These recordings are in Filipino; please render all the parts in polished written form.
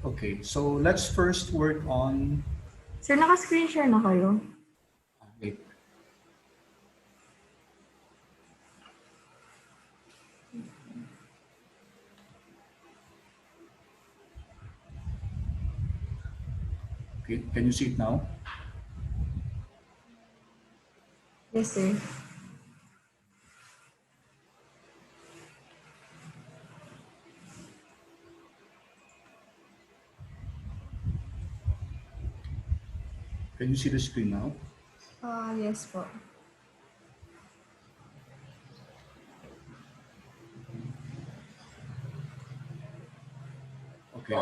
Okay, so let's first work on... Sir, naka-screen share na kayo? Wait. Okay, can you see it now? Yes, sir. Can you see the screen now? Yes po. Okay.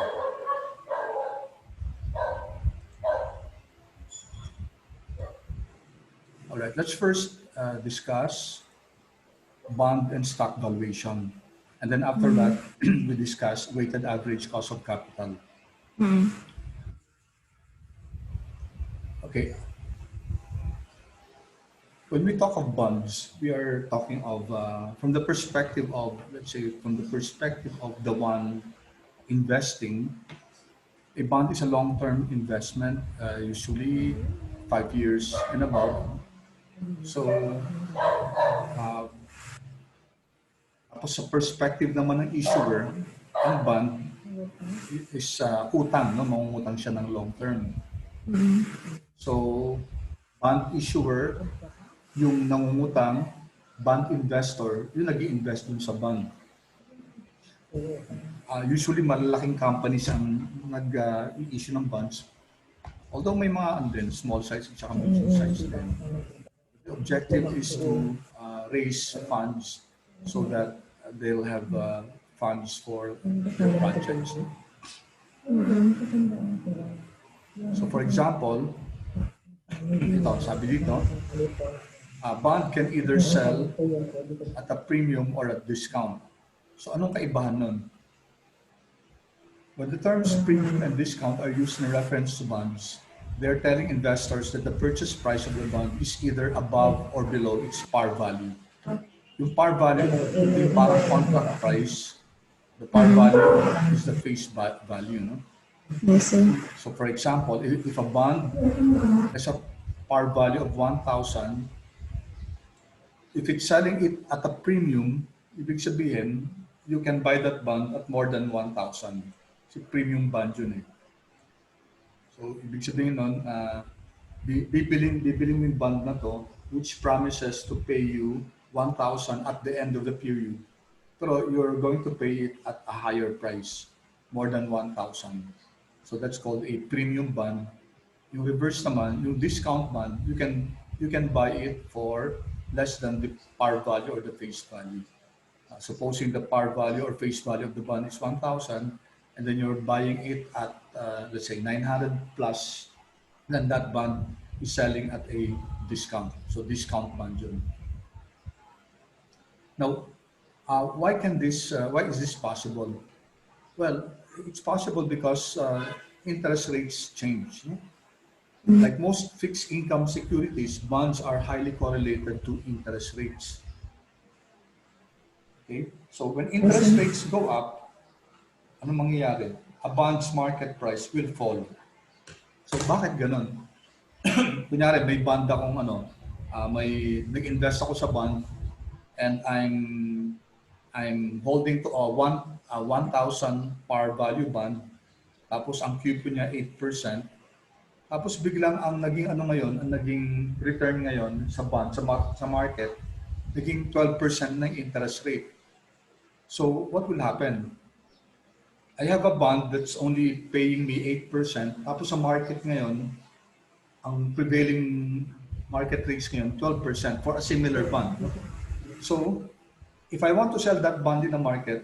All right, let's first discuss bond and stock valuation. And then after that, we discuss weighted average cost of capital. Okay. When we talk of bonds, we are talking of, from the perspective of, let's say, from the perspective of the one investing, a bond is a long-term investment, usually 5 years and above. So, uh, tapos sa perspective naman ng issuer, ang bond is utang, no? Mangungutang siya ng long term. So, bond issuer, yung nangungutang, bond investor, yung nag-i-invest dun sa bond. Usually, malalaking companies ang nag-i-issue ng bonds. Although may mga small size at saka medium size din. The objective is to raise funds so that they'll have funds for their projects. So for example, ito, sabi dito, a bond can either sell at a premium or at discount. So anong kaibahan nun? When the terms premium and discount are used in reference to bonds, they're telling investors that the purchase price of the bond is either above or below its par value. Yung par value, yung parang contract price, the par value is the face value, no? Yes, sir. So for example, if a bond has a par value of 1,000, if it's selling it at a premium, ibig sabihin, you can buy that bond at more than 1,000. Si premium bond yun eh. So, ibig sabihin nun, bibiling mo yung bond na to, which promises to pay you 1,000 at the end of the period. Pero you're going to pay it at a higher price, more than 1,000. So that's called a premium bond. Yung reverse naman, yung discount bond, you can buy it for less than the par value or the face value. Supposing the par value or face value of the bond is 1,000, and then you're buying it at, let's say, 900 plus, then that bond is selling at a discount. So discount bond yun. Now, why is this possible? Well, it's possible because interest rates change. No? Like most fixed income securities, bonds are highly correlated to interest rates. Okay? So when interest rates go up, ano mangyayari? A bond's market price will fall. So bakit ganun? Kunyari, may bond akong nag-invest ako sa bond and I'm holding to a 1,000 par value bond, tapos ang coupon niya 8%, tapos biglang ang naging return ngayon sa bond, sa market, naging 12% ng interest rate. So what will happen? I have a bond that's only paying me 8%, tapos sa market ngayon, ang prevailing market rates ngayon, 12% for a similar bond. So, if I want to sell that bond in the market,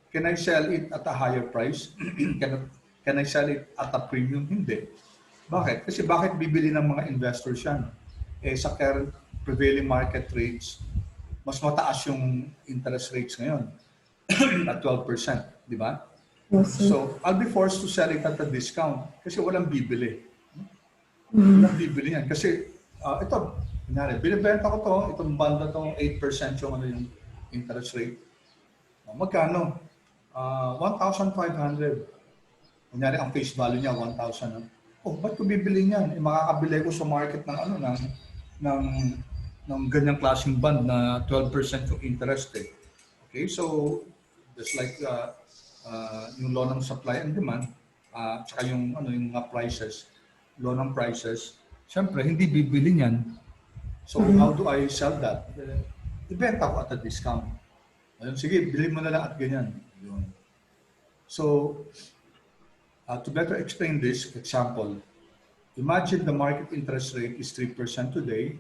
can I sell it at a higher price? Can I sell it at a premium? Hindi. Bakit? Kasi bakit bibili ng mga investors yan? Sa current prevailing market rates, mas mataas yung interest rates ngayon at 12%, di ba? Yes, sir. So, I'll be forced to sell it at a discount kasi walang bibili. Walang bibili yan. Kasi, ito, binibenta ko to, itong bond na to, 8% yung interest rate. Magkano? 1,500. Kunyari, ang face value niya, 1,000. No? Oh, ba't ko bibili niyan? Makakabili ko sa market ng ng, ng ganyang klaseng bond na 12% yung interest eh. Okay, so just like yung law ng supply and demand, tsaka yung yung mga prices, law ng prices, syempre hindi bibili niyan. So how do I sell that? Ibenta ko at a discount. Ayun, sige, bili mo na lang at ganyan. Yun. So to better explain this example, imagine the market interest rate is 3% today,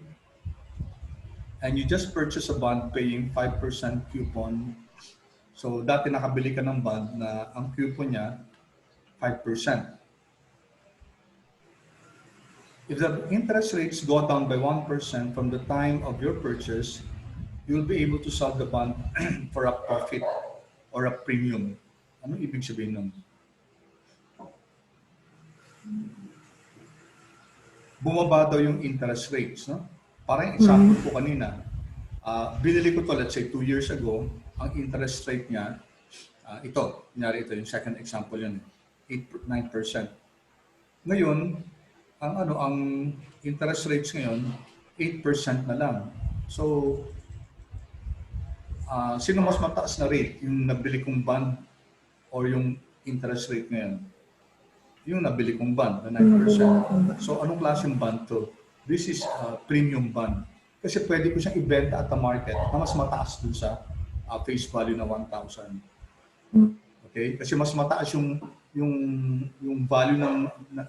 and you just purchase a bond paying 5% coupon. So dati nakabili ka ng bond na ang coupon niya 5%. If the interest rates go down by 1% from the time of your purchase, you'll be able to sell the bond for a profit or a premium. Ano ibig sabihin nun? Bumaba daw yung interest rates, no? Parang example ko kanina, binili ko to, let's say 2 years ago, ang interest rate niya, ito, kunyari ito, yung second example yun, 9%. Ngayon, ang interest rates ngayon, 8% na lang. So, sino mas mataas na rate? Yung nabili kong bond or yung interest rate ngayon? Yung nabili kong bond na 9%. So, anong klaseng bond to? This is premium bond. Kasi pwede ko siyang ibenta at the market na mas mataas dun sa face value na 1,000. Okay? Kasi mas mataas yung value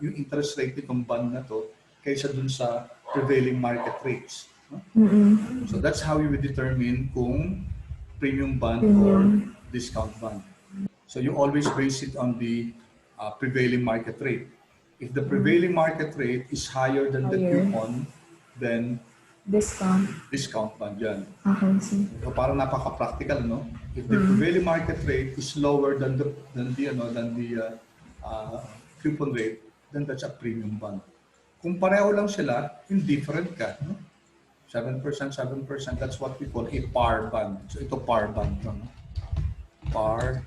yung interest rate nitong bond na to kaysa dun sa prevailing market rates. No? So that's how you would determine kung premium bond or discount bond. So you always base it on the prevailing market rate. If the prevailing market rate is higher than the coupon, then discount bond yan. Okay, sir. So parang napaka-practical, no? If the prevailing market rate is lower than the coupon rate, then that's a premium bond. Kung pareho lang sila, indifferent ka, no? 7%, 7%, that's what we call a par bond. So ito par bond, no? Par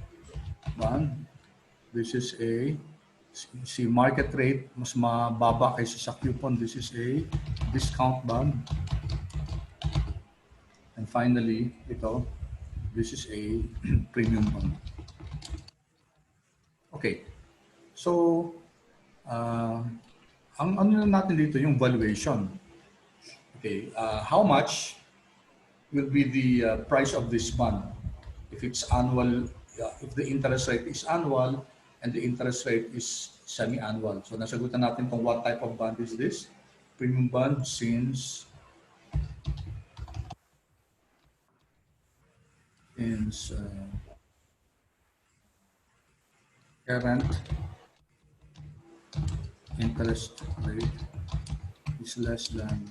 bond. This is a market rate mas mababa kaysa sa coupon. This is a discount bond. And finally, ito, this is a premium bond. Okay. So, ang ano natin dito yung valuation. Okay, how much will be the price of this bond if it's annual, if the interest rate is annual and the interest rate is semi-annual. So nasagutan natin kung what type of bond is this. Premium bond since current interest rate is less than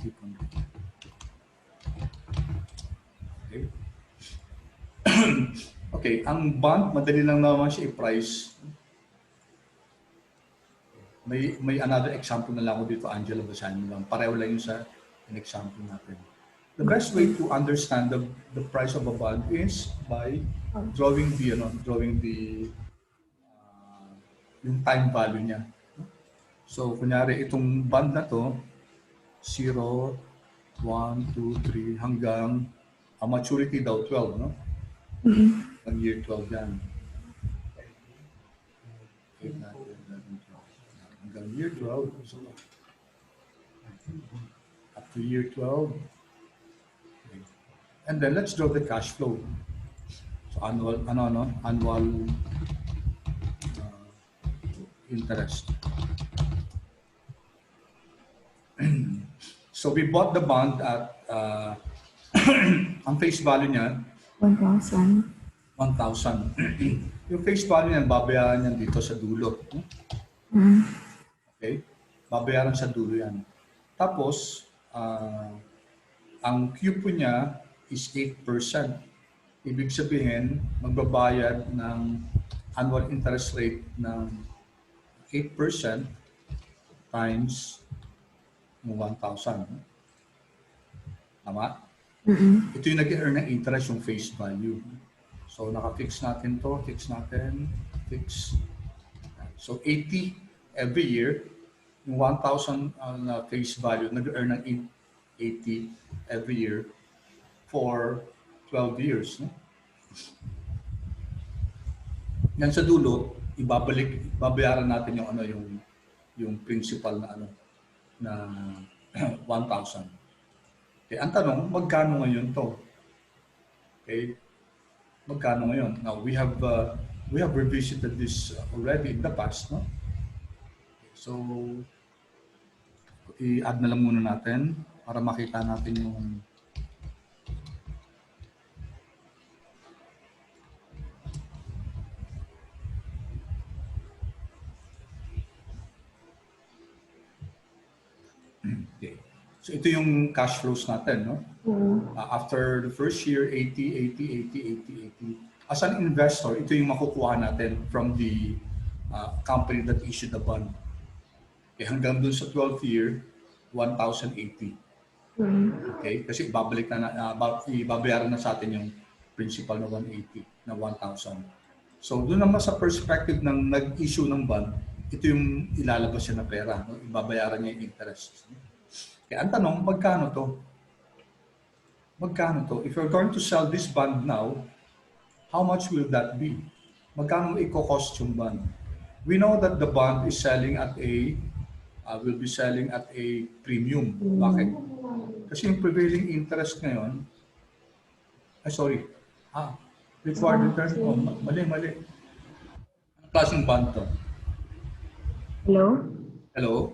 coupon rate. Okay. Okay, ang bond, madali lang naman siya i-price. May another example na lang ako dito, Angela, basahin mo lang. Pareho lang yung sa example natin. The best way to understand the price of a bond is by drawing yung time value niya. So, kunyari, itong bond na to, 0, 1, 2, 3, hanggang maturity daw 12, no? Hanggang year 12 yan. Hanggang year 12. So, up to year 12. Okay. And then let's draw the cash flow. So annual interest. So we bought the bond at ang face value niya 1,000. 1,000. Yung face value niyan babayaran niyan dito sa dulo. Okay? Babayaran sa dulo yan. Tapos ang coupon niya is 8%. Ibig sabihin, magbabayad ng annual interest rate ng 8% times 1,000. Tama? Ito yung nag-earn ng interest, yung face value. So, naka-fix natin to, fix. So 80 every year, yung 1,000 na face value, nag-earn ng 80 every year for 12 years. No? Yan sa dulo, babayaran natin yung yung principal na na 1,000. Okay, ang tanong, magkano ngayon to? Okay, magkano ngayon? Now we have revisited this already in the past, no? So i-add na lang muna natin para makita natin yung okay. So ito yung cash flows natin, no? After the first year, 80, 80, 80, 80, 80. As an investor, ito yung makukuha natin from the company that issued the bond. Okay, hanggang dun sa 12th year, 1,080. Okay? Kasi ibabayaran na sa atin yung principal na 180, na 1,000. So doon naman sa perspective ng nag-issue ng bond, ito yung ilalabas niya na pera. No? Ibabayaran niya yung interest. Kaya ang tanong, magkano to? Magkano to? If you're going to sell this bond now, how much will that be? Magkano i-cost yung bond? We know that the bond is selling at will be selling at a premium. Bakit? Kasi yung prevailing interest ngayon, sorry, required return, mali. Anong klaseng bond to? Hello? Hello?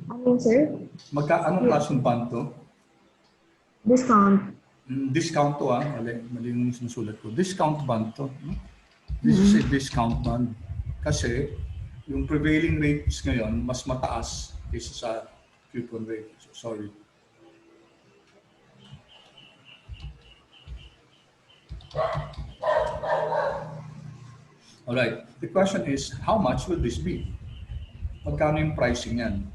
Ano yun, sir? Anong klaseng bond to? Discount. Discount to mali yung sinusulat ko. Discount bond to. This is a discount bond. Kasi yung prevailing rates ngayon mas mataas kaysa sa coupon rate. So, sorry. Alright, the question is, how much will this be? Magkano yung pricing yan?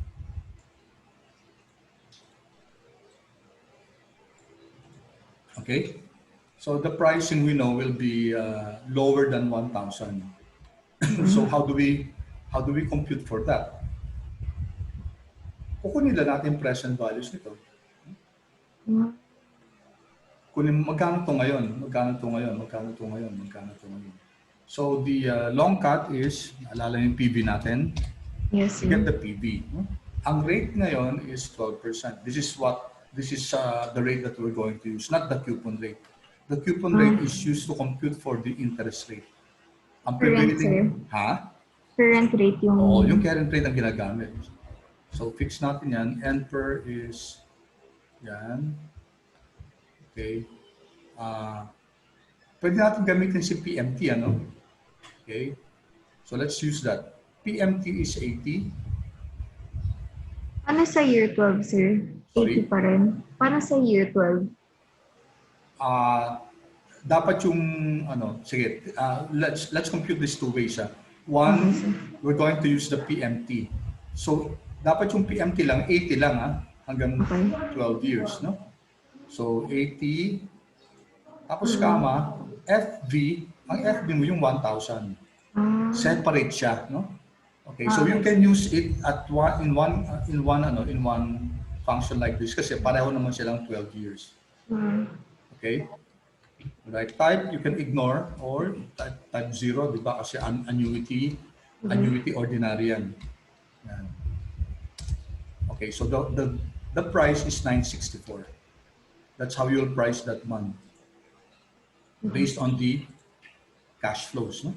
Okay, so the pricing we know will be lower than 1,000. So how do we compute for that? Kukunin lang natin present values nito. Kunin magkano to ngayon? So the long cut is, alala yung PV natin. Yes, You sir. get the PV. No? Ang rate ngayon is 12%. This is the rate that we're going to use, not the coupon rate. The coupon rate is used to compute for the interest rate. Ang prevailing, Current rate yung... yung current rate ang ginagamit. So fix natin yan. Enter is yan. Okay. Pwede natin gamitin si PMT, ano? Okay. So let's use that. PMT is 80. Paano sa year 12, sir? Sorry? 80 pa rin. Paano sa year 12? Dapat yung sige, let's compute this two ways. One, we're going to use the PMT. So dapat yung PMT lang 80 lang hanggang 12 years, no? So 80 tapos kama FV, ang FV mo yung 1,000. Separate siya, no? Okay, so you can use it in one function like this kasi pareho naman silang 12 years. Okay? Right, type you can ignore or type 0, di ba? Kasi annuity ordinary yan. Okay, so the price is 964. That's how you'll price that month based on the cash flows, no?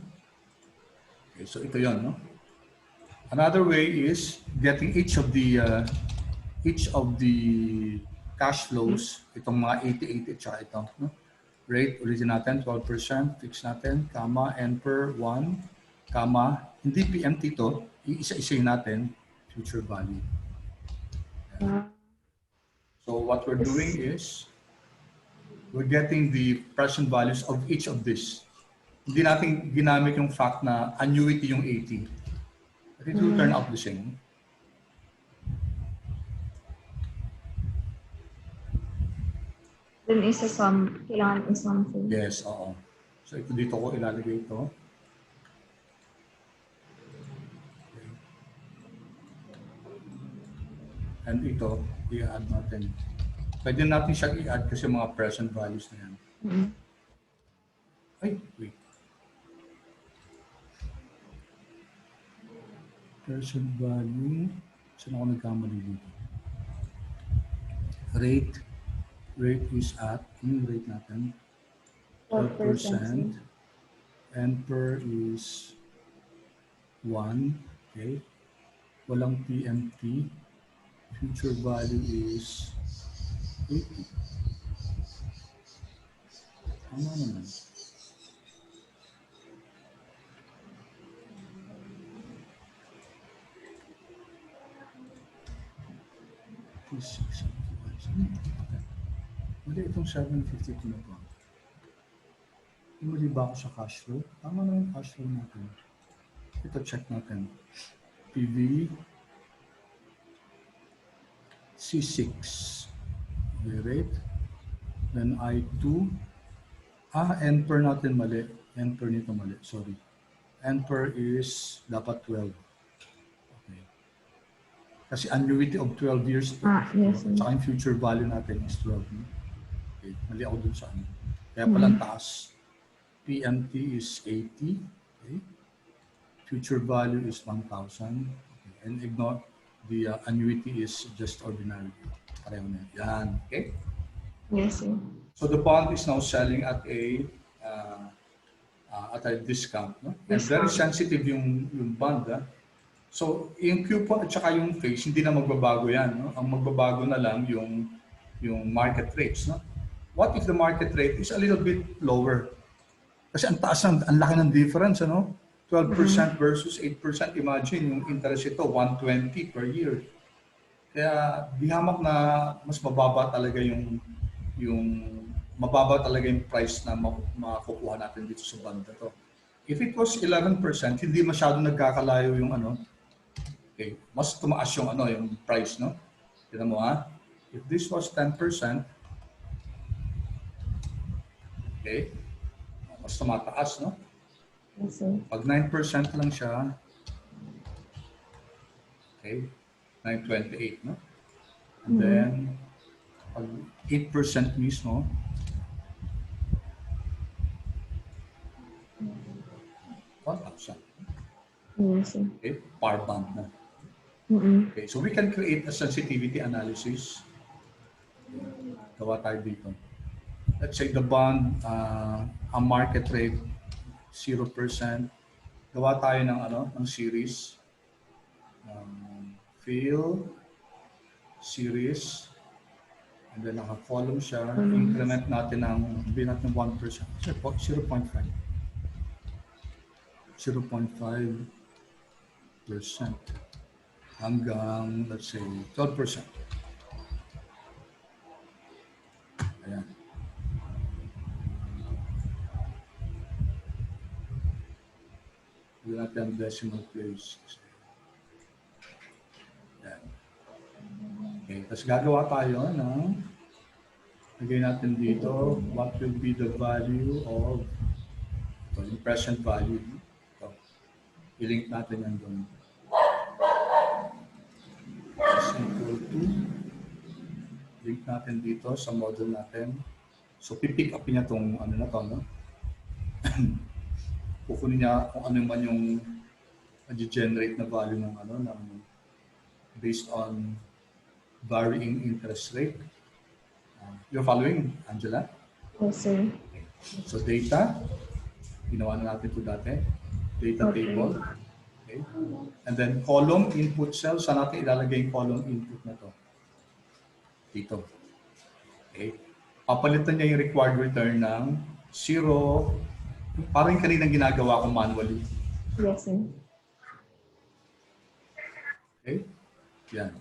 Okay, so ito yon, no? Another way is getting each of the cash flows, itong mga 80 tsaka ito, no? Rate, origin natin, 12%, fix natin, comma, enter, 1, comma, hindi PMT to, iisa-isayin natin, future value. So what we're doing is, we're getting the present values of each of this. Hindi natin ginamit yung fact na annuity yung 80. But it will turn out the same. Then isa-sum, kailangan isum. Yes, oo. So ito dito ko ilalagay ito. And ito, i-add natin. Pwede natin siyang i-add kasi mga present values na yan. Ay, wait. Present value. Saan ako nagkamali dito? Rate. Rate is at, yung rate natin? 12%. And per is 1. Okay. Walang PMT. Future value is 80. Ano naman? Mali itong 752 na po. Mali ba ako sa cash flow? Tama na yung cash flow natin. Ito check natin. PV C6 rate, then I2 N per natin mali, N per nito mali, sorry. N per is dapat 12. Okay. Kasi annuity of 12 years Yes. saka yung future value natin is 12. Okay. Mali ako dun sa ano. Kaya palang taas. PMT is 80. Okay. Future value is 1,000. Okay. And ignore the annuity is just ordinary. Pareho na yan. Okay? Yes, sir. So the bond is now selling at a discount. No? And very sensitive yung bond. So yung coupon at saka yung face, hindi na magbabago yan. No? Ang magbabago na lang yung market rates. No? What if the market rate is a little bit lower? Kasi ang taas, ang laki ng difference. Ano? 12% versus 8%. Imagine yung interest ito, 120 per year. Kaya di hamak na mas mababa talaga yung mababa talaga yung price na makukuha natin dito sa bond na to. If it was 11%, hindi masyado nagkakalayo yung ano. Okay, mas tumaas yung ano, yung price, no? Tingnan mo ha. If this was 10%, okay, mas tumataas, no? Yes, sir. Pag 9% lang siya, okay, 928, no? And then, pag 8% mismo, $1,000. Yes, sir. Okay, par band na. Okay, so we can create a sensitivity analysis. Gawa tayo dito. Let's say the bond, a market rate 0%. Gawa tayo ng ano, ng series. Fill series. And then naka-column siya. Increment natin ng hindi natin 1%. 0.5. 0.5% hanggang, let's say, 12%. Ayan. Hindi natin ang decimal place. Ayan. Okay, tapos gagawa tayo ng lagay natin dito, what will be the value of ito, yung present value. Ito. I-link natin yan doon. Is equal to, link natin dito sa model natin. So, pipick up niya itong ano na to, no? Kukunin niya kung ano man yung generate na value ng ano, ng based on varying interest rate. You're following, Angela? Yes, sir. Okay. So, data, ginawa na natin ito dati. Data table. Okay. And then column input cell, saan natin ilalagay yung column input na to? Dito. Okay. Papalitan niya yung required return ng 0. Parang yung kaninang ginagawa ko manually. Yes, sir. Okay. Yan.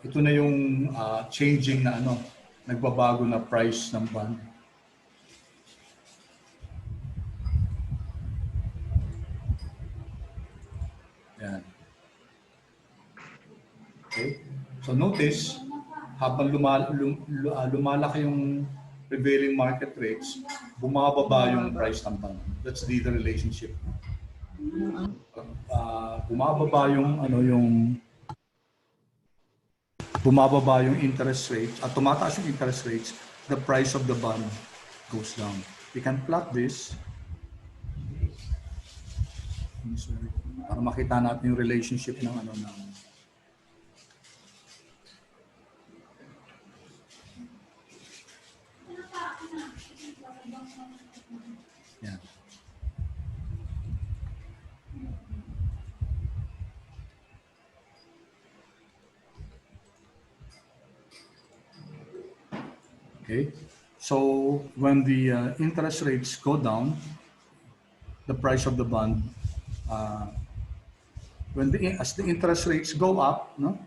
Ito na yung changing na ano, nagbabago na price ng bond. Yan. Okay. So notice, habang lumalaki yung prevailing market rates, bumababa yung price ng bond. That's the relationship. Bumababa yung ano, yung bumababa yung interest rates at tumataas yung interest rates, the price of the bond goes down. We can plot this para makita natin yung relationship ng ano ng yan. Okay, so when the interest rates go down, the price of the bond, as the interest rates go up, no,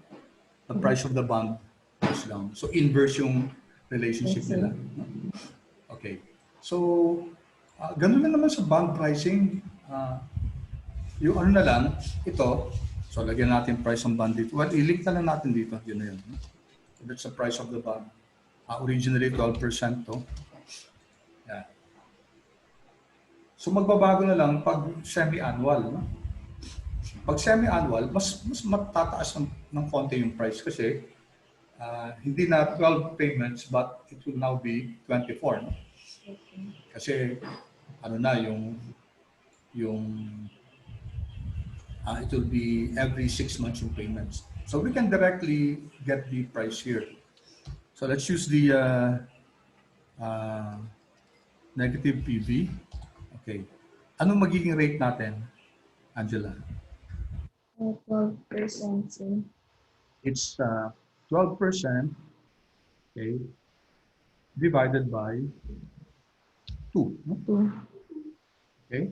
the price of the bond goes down. So inverse yung relationship nila. No? Okay, so ganun na naman sa bond pricing. Yung ano na lang, ito, so lagyan natin price ng bond dito. Well, i-link na lang natin dito. Yun na yun. So that's the price of the bond. Originally 12% to. Yeah. So magbabago na lang pag semi-annual. No? Pag semi-annual, mas matataas ng konti yung price kasi hindi na 12 payments but it will now be 24. No? Kasi ano na yung it will be every 6 months yung payments. So we can directly get the price here. So let's use the negative PV. Okay. Anong magiging rate natin, Angela? 12%, sir. It's 12%, okay, divided by 2. No? 2. Okay.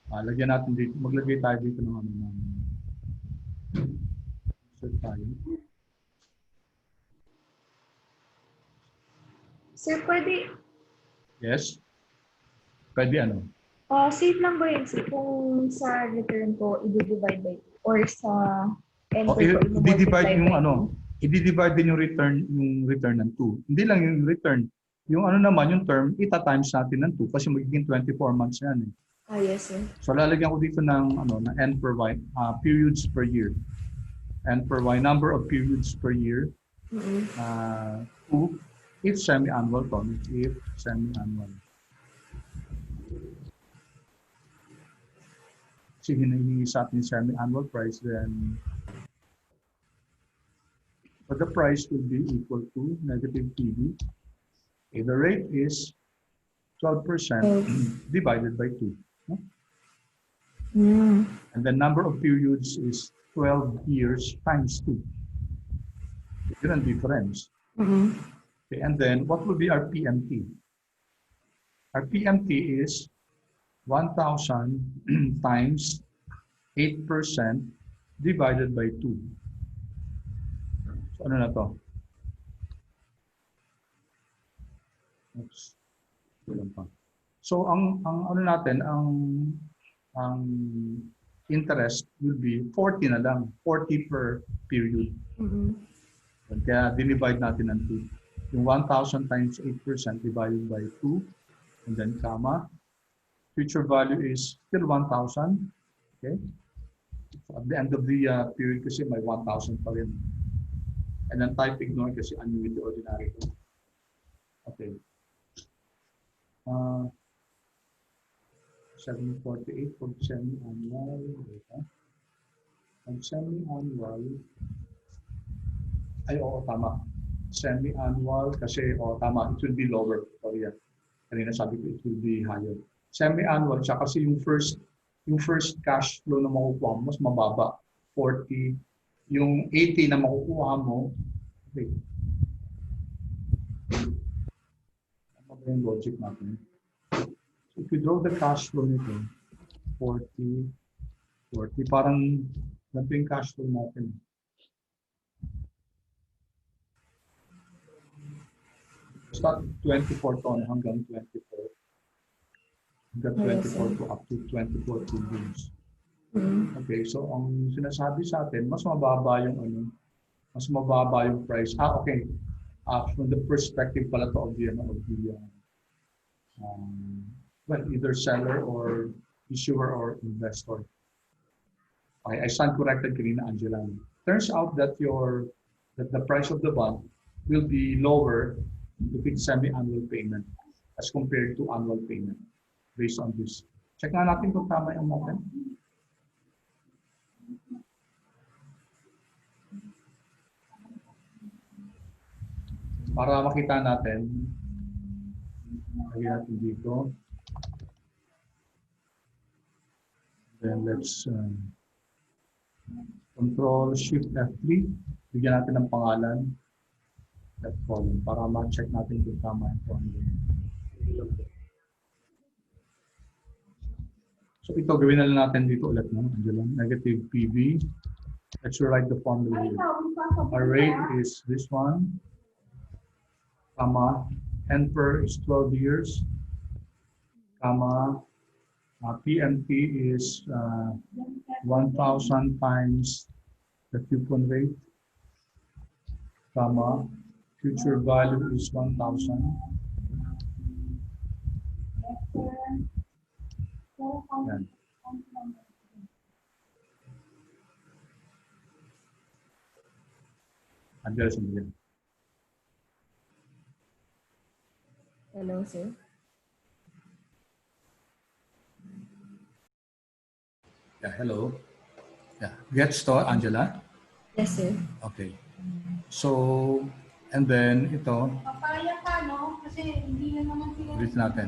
Lagyan natin dito, maglagay tayo dito ng ano ng insert tayo. Sir, pwede, Yes. Pwede ano? safe lang ba yun, sir, kung sa return ko, i-divide by, or sa enter ko, i-divide yung by ano, i-divide din yung return ng 2. Hindi lang yung return. Yung ano naman, yung term, ita-times natin ng 2 kasi magiging 24 months yan eh. Yes, sir. So lalagyan ko dito ng ano, na n per y, periods per year. N per y, number of periods per year. 2 if semi-annual to, if semi-annual. Kasi hinihingi sa atin semi-annual price, then but the price will be equal to negative PV. Okay, the rate is 12% divided by 2. No? And the number of periods is 12 years times 2. Yun ang difference. Okay, and then what will be our PMT? Our PMT is 1,000 times 8% divided by 2. So ano na to? Oops. So ang ano natin, ang interest will be 40 na lang, 40 per period. Kaya dinivide natin ng 2. Yung 1,000 times 8% divided by 2, and then comma. Future value is still 1,000. Okay. So at the end of the period kasi may 1,000 pa rin. And then type ignore kasi annuity ordinary. Okay. 748 pag semi-annual. Pag semi-annual, ay oo, tama. Semi-annual kasi, tama, it will be lower. Sorry, kanina sabi ko it will be higher. Semi-annual siya kasi yung first cash flow na makukuha mo, mas mababa. 40. Yung 80 na makukuha mo, okay. Ano ba yung logic natin? So if you draw the cash flow nito, 40, parang ganito yung cash flow natin. Start 24 to hanggang 24. Hanggang 24 to up to 24 billions. Okay, so ang sinasabi sa atin, mas mababa yung price. Okay. From the perspective pala to of the well, either seller or issuer or investor. Okay, I stand corrected kanina, Angela. Turns out that your that the price of the bond will be lower if it's semi-annual payment as compared to annual payment based on this. Check nga natin kung tama yung natin. Para makita natin, lagyan natin dito. Then let's Control Shift F3. Bigyan natin ng pangalan. That column para ma-check natin kung tama yung formula. So ito, gawin na lang natin dito ulit. No? Negative PV. Let's write the formula here. Our rate is this one. Comma. NPER is 12 years. Comma. PMT is 1,000 times the coupon rate. Comma. Future value is 1,000. Yan. Andyan sila. Hello, sir. Yeah, hello. Yeah, gets to, Angela? Yes, sir. Okay. So, and then ito, Papaya ka, no? Kasi hindi na naman sila ulit natin.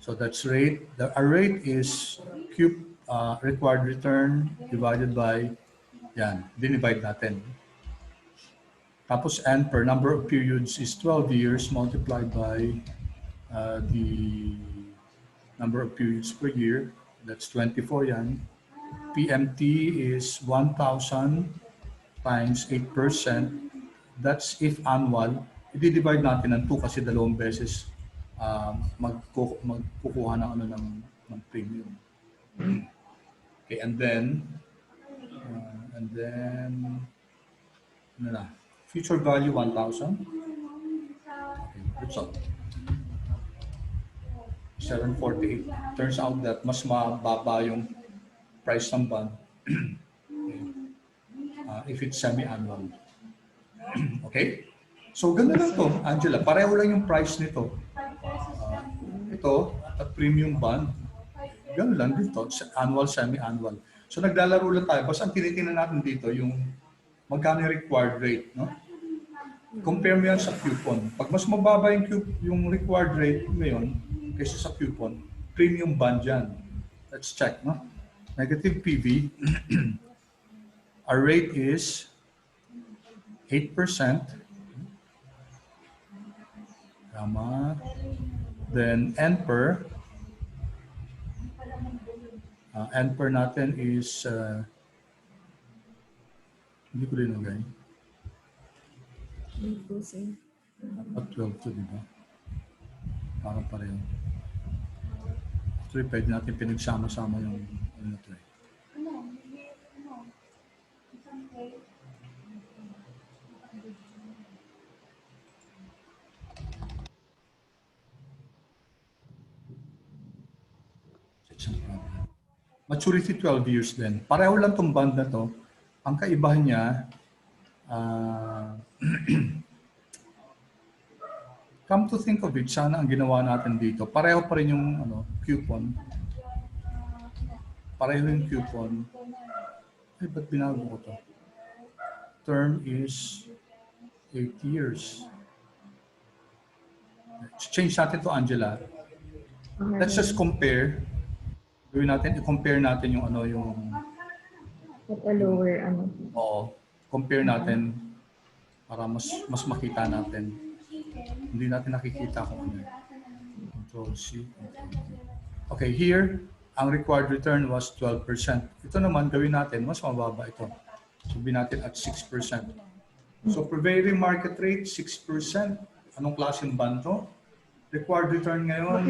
So that's rate. Our rate is required return divided by, yan, dinivide natin. Tapos N per number of periods is 12 years multiplied by the number of periods per year. That's 24 yan. PMT is 1,000 times 8%. That's if annual. I-divide natin ng 2 kasi dalawang beses magkukuha ng ano ng premium. Okay, and then ano na? Future value 1,000. Okay, that's all. 748. Turns out that mas mababa yung price ng bond if it's semi-annual. Okay? So, ganda lang to, Angela. Pareho lang yung price nito. Ito, at premium bond. Gano'n lang dito, annual, semi-annual. So, naglalaro lang tayo. Basta ang tinitingnan natin dito, yung magkano yung required rate. No? Compare mo yan sa coupon. Pag mas mababa yung required rate ngayon kaysa sa coupon, premium bond yan. Let's check. No? Negative PV. Our rate is 8%. Tama. Then NPER. NPER natin is hindi ko rin nagay. Dito, sir. At 12 to, di ba? Parang pareho. Actually, pwede natin pinagsama-sama yung ano na ito eh. Maturity 12 years din. Pareho lang tong bond na to. Ang kaibahan niya, come to think of it, sana ang ginawa natin dito, pareho pa rin yung coupon. Pareho yung coupon. Ay, ba't binago ko to? Term is 8 years. Change natin to, Angela. Let's just compare. Gawin natin, i-compare natin yung At a lower, Oo, compare natin para mas makita natin. Hindi natin nakikita kung ano. Control C. Okay, here, ang required return was 12%. Ito naman, gawin natin, mas mababa ito. Sabihin natin at 6%. So, prevailing market rate, 6%. Anong klaseng bond to? Required return ngayon,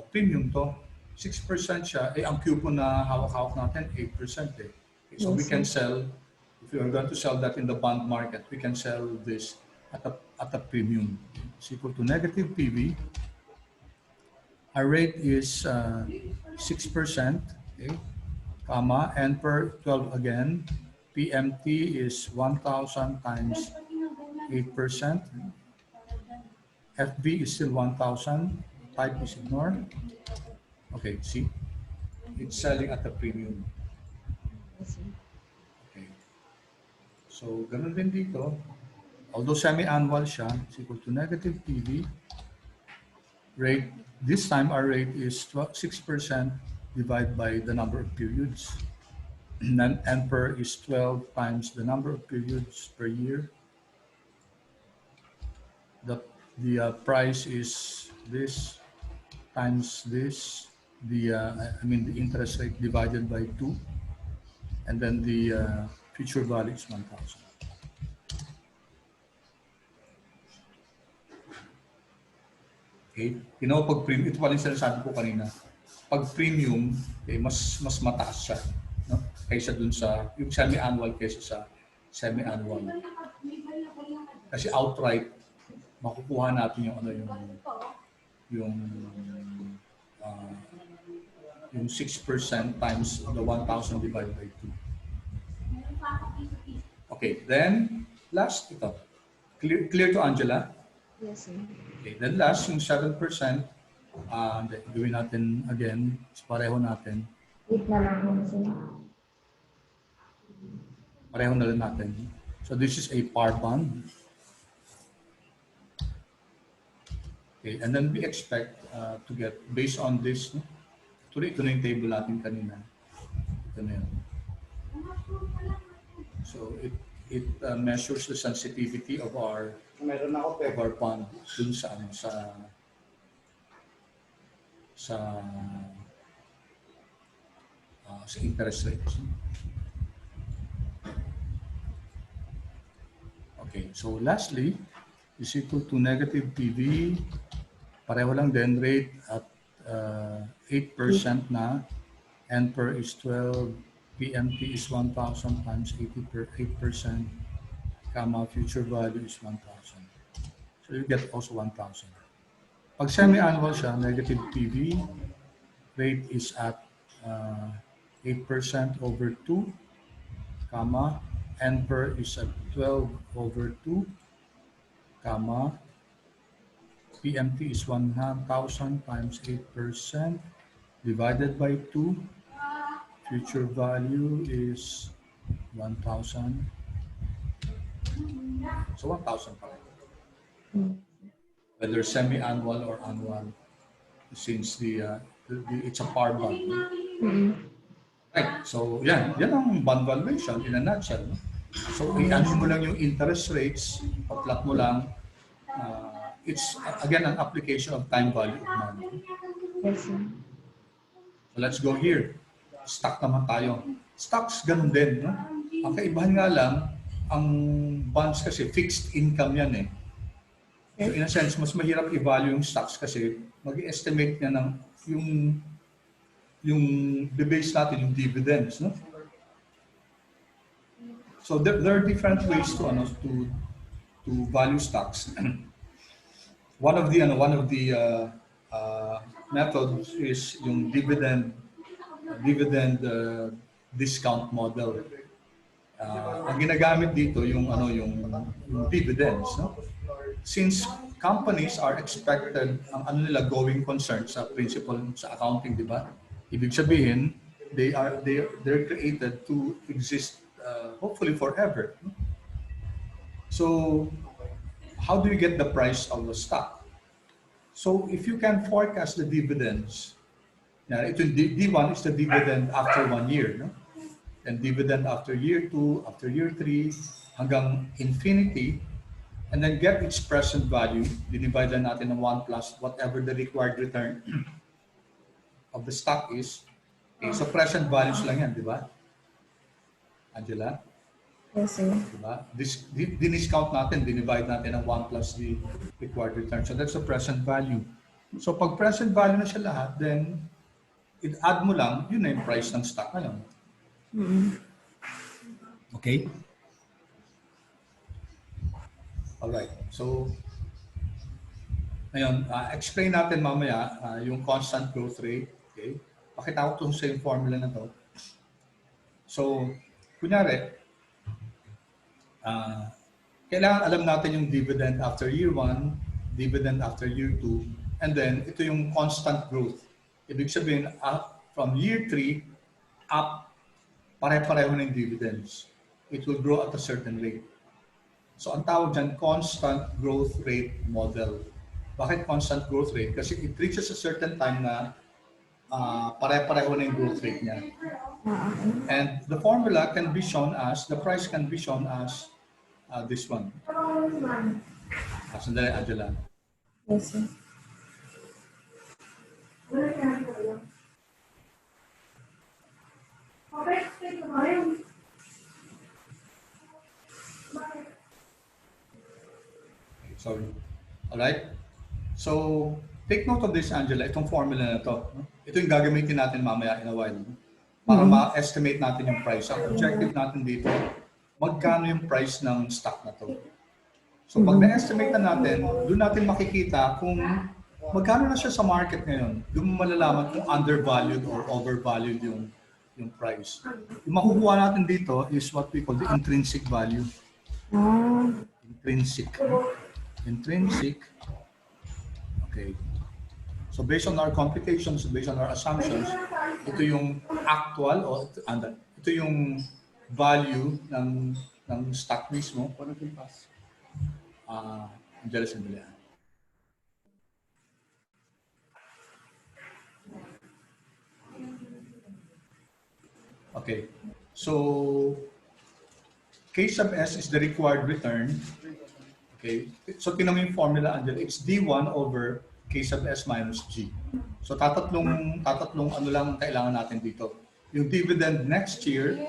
premium to. 6% siya, ang coupon na hawak-hawak natin, 8% eh. Okay, so we can sell, if we are going to sell that in the bond market, we can sell this at a premium. It's equal to negative PV. Our rate is 6%, okay, comma, NPER 12 again, PMT is 1,000 times 8%. FV is still 1,000. Type is ignored. Okay, see? It's selling at a premium. I see. Okay. So, ganun din dito. Although semi-annual siya, it's equal to negative PV. Rate, this time our rate is 6% divided by the number of periods. And N per is 12 times the number of periods per year. The price is this times this. The interest rate divided by 2. And then the future value is 1,000. Okay? You know, pag premium, ito pala yung sinasabi ko kanina. Pag premium, okay, mas mataas siya. No? Kaysa dun sa, yung semi-annual kaysa sa semi-annual. Kasi outright, makukuha natin yung yung 6% times the 1,000 divided by 2. Okay, then last ito. Clear to Angela? Yes, sir. Okay, then last yung 7%, gawin natin again, pareho natin. 8 na lang yun, sir. Pareho na rin natin. So this is a par bond. Okay, and then we expect to get, based on this, no? Ito na yung table natin kanina. Ito na yun. So it measures the sensitivity of our bond dun sa interest rates. Okay, so lastly, is equal to negative PV. Pareho lang din, rate at 8% na. N per is 12. PMT is 1,000 times 80 per 8%. Comma, future value is 1,000. So you get also 1,000. Pag semi-annual siya, negative PV, rate is at 8% over 2, comma, N per is at 12 over 2, comma, PMT is 1,000 times 8% divided by 2. Future value is 1,000. So 1,000 pa rin. Whether semi-annual or annual, since it's a par bond. Right. So yan ang bond valuation in a nutshell. No? So i-ano mo lang yung interest rates, pa-plot mo lang. It's again an application of time value of money. Yes, sir. So let's go here. Stock naman tayo. Stocks ganun din. No? Ang kaibahan nga lang, ang bonds kasi fixed income yan eh. So in a sense, mas mahirap i-value yung stocks kasi mag-estimate niya ng yung base natin, yung dividends. No? So there are different ways to value stocks. One of the methods is yung dividend discount model. Ang ginagamit dito yung dividends, no? Since companies are expected ang nila going concern sa principle sa accounting, di ba? Ibig sabihin, they're created to exist hopefully forever. No? So how do you get the price of the stock? So if you can forecast the dividends, D1 is the dividend after 1 year, no? And dividend after year 2, after year 3, hanggang infinity, and then get its present value, dinivide natin ng 1 plus whatever the required return of the stock is. Okay, so present values lang yan, di ba? Angela? Yes, sir. Diba? Discount natin, dinivide natin ng 1 plus the required return. So that's the present value. So pag present value na siya lahat, then add mo lang, yun na yung price ng stock ngayon. Okay? Alright. So, ngayon, explain natin mamaya yung constant growth rate. Okay? Pakita ko ito sa yung formula na to. So, kunyari, Ah, kailangan alam natin yung dividend after year 1, dividend after year 2, and then ito yung constant growth. Ibig sabihin, from year 3 up, pare-pareho na yung dividends. It will grow at a certain rate. So ang tawag dyan, constant growth rate model. Bakit constant growth rate? Kasi it reaches a certain time na pare-pareho na yung growth rate niya. And the formula can be shown as, the price can be shown as this one. Sandali, Angela. Yes, sir. Sorry. Alright? So, take note of this, Angela, itong formula na to. No? Ito yung gagamitin natin mamaya in a while. No? Para ma-estimate natin yung price. Ang objective natin dito, magkano yung price ng stock na to. So, pag na-estimate na natin, doon natin makikita kung magkano na siya sa market ngayon. Doon mo malalaman kung undervalued or overvalued yung price. Yung makukuha natin dito is what we call the intrinsic value. Intrinsic. Intrinsic. Okay. So based on our computations, based on our assumptions, ito yung actual o ito yung value ng stock mismo. Angela, sandali. Okay. So K sub S is the required return. Okay. So tingnan mo yung formula, Angela. It's D1 over K sub S minus G. So tatatlong ano lang kailangan natin dito. Yung dividend next year,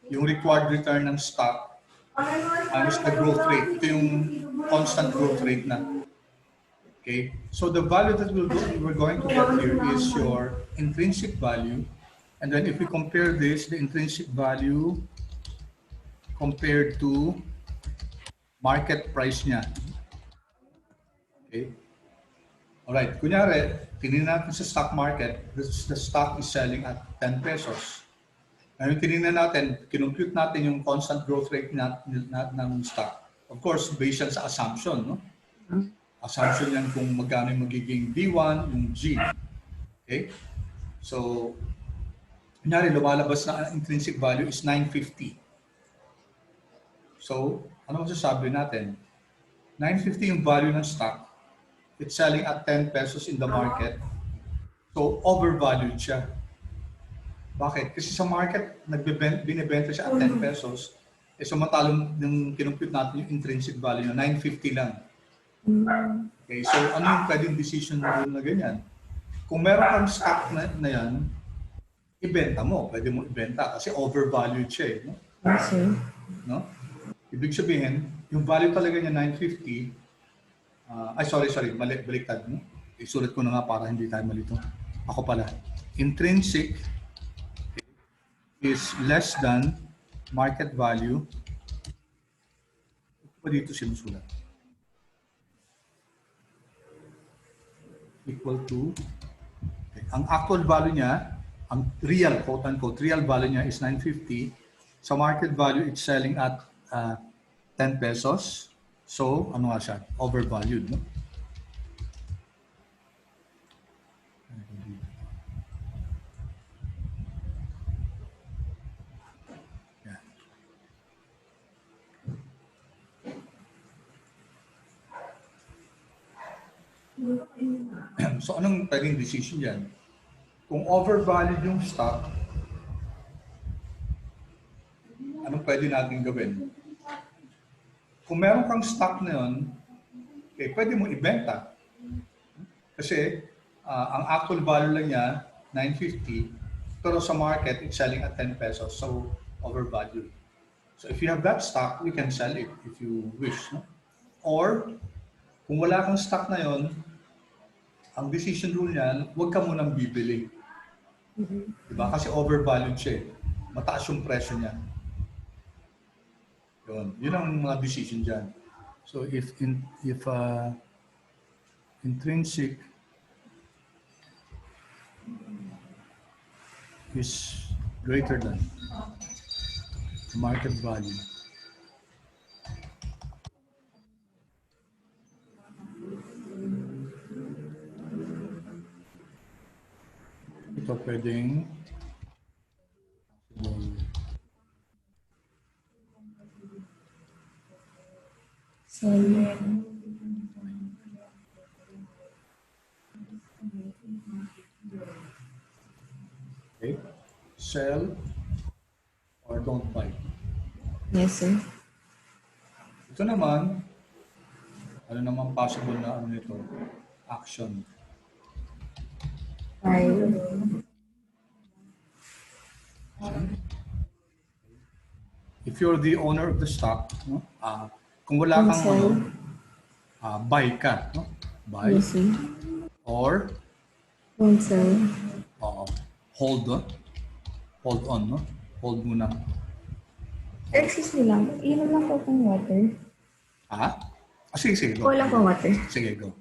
yung required return ng stock, minus the growth rate. Ito yung constant growth rate na. Okay. So the value that we're going to get here is your intrinsic value. And then if we compare this, the intrinsic value compared to market price niya. Okay. Alright, kunyari, tinignan natin sa stock market, the stock is selling at 10 pesos. Ngayon tinignan natin, kinumpute natin yung constant growth rate ng stock. Of course, based yan sa assumption. No? Assumption yan kung magkano yung magiging D1, yung G. Okay? So, kunyari, lumalabas na ang intrinsic value is 950. So, ano masasabi natin? 950 yung value ng stock. It's selling at 10 pesos in the market. So, overvalued siya. Bakit? Kasi sa market, binibenta siya at 10 pesos. Eh, samantalang yung kinumpute natin yung intrinsic value na 950 lang. Okay, so ano yung pwedeng decision mo na ganyan? Kung meron kang stock na yan, ibenta mo. Pwede mo ibenta kasi overvalued siya. No? No? Ibig sabihin, yung value talaga niya 950, sorry, baliktad. No? Isulat ko na nga para hindi tayo malito. Ako pala. Intrinsic is less than market value. Ito pa dito sinusulat. Equal to, okay. Ang actual value niya, ang real, quote-unquote, real value niya is 950. Sa market value, it's selling at 10 pesos. So, ano nga siya? Overvalued, no? Yeah. So, anong pwedeng decision yan? Kung overvalued yung stock, anong pwede natin gawin? Kung meron kang stock na yun, eh, pwede mo ibenta. Kasi ang actual value lang niya, 950, pero sa market, it's selling at 10 pesos, so overvalued. So if you have that stock, you can sell it if you wish. No? Or, kung wala kang stock na yun, ang decision rule niyan, huwag ka munang bibili. Diba? Kasi overvalued siya. Mataas yung presyo niya. Yun ang mga decision dyan. So if intrinsic is greater than market value, Ito pwedeng Sell. okay, sell or don't buy. Yes, sir. Ito naman, ano naman possible na ano nito? Action. Buy. If you're the owner of the stock, no? Kung wala kang Cancel. ano, buy ka, no? Buy Yes, sir. or Don't sell. hold on. Hold on, no? Hold muna. Excuse me lang. Inom lang po pong water. Sige, go. Wala pong water. Sige, go.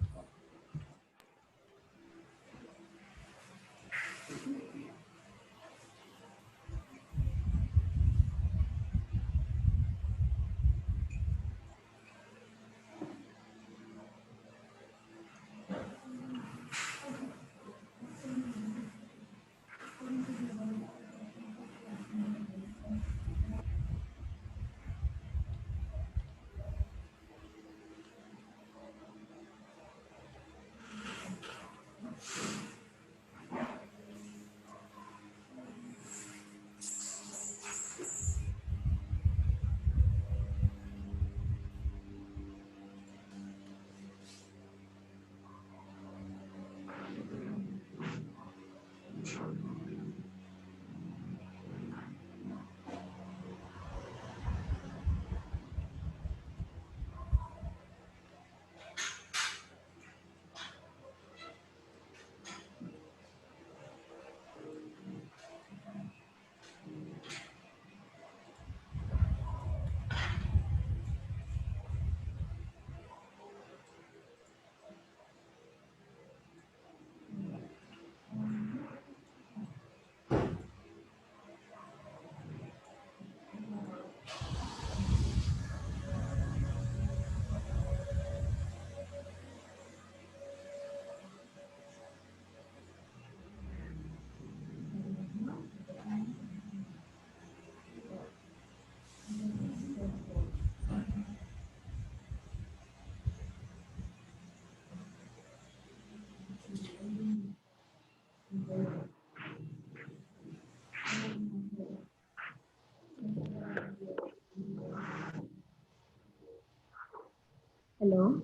Hello?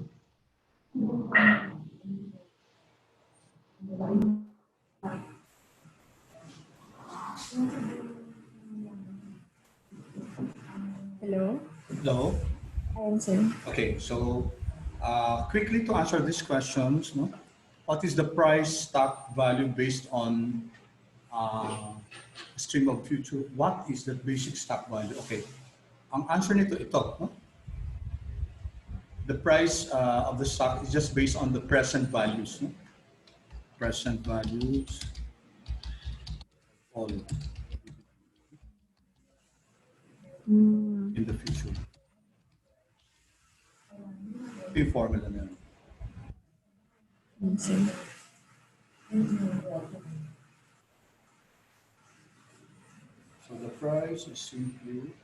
Hello? Hello? Ayan, sir. Okay, so quickly to answer these questions, no? What is the price stock value based on stream of future? What is the basic stock value? Okay, ang answer nito ito, no? The price of the stock is just based on the present values, no? Present values, all in the future. Ito yung formula na yun. Yes, sir. So the price is simply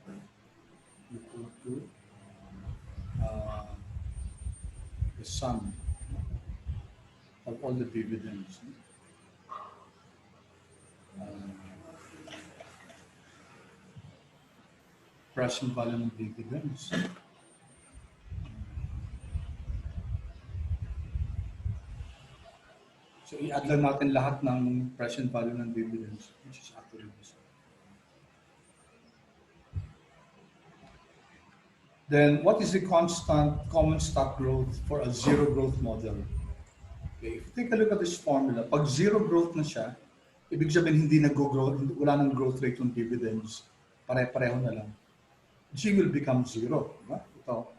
equal to the sum of all the dividends. Present value ng dividends. So i-add lang natin lahat ng present value ng dividends, which is actually this. Then what is the constant common stock growth for a zero growth model? Okay, if you take a look at this formula, pag zero growth na siya, ibig sabihin hindi nag-grow, wala nang growth rate ng dividends, pare-pareho na lang. G will become zero. Diba? Ito.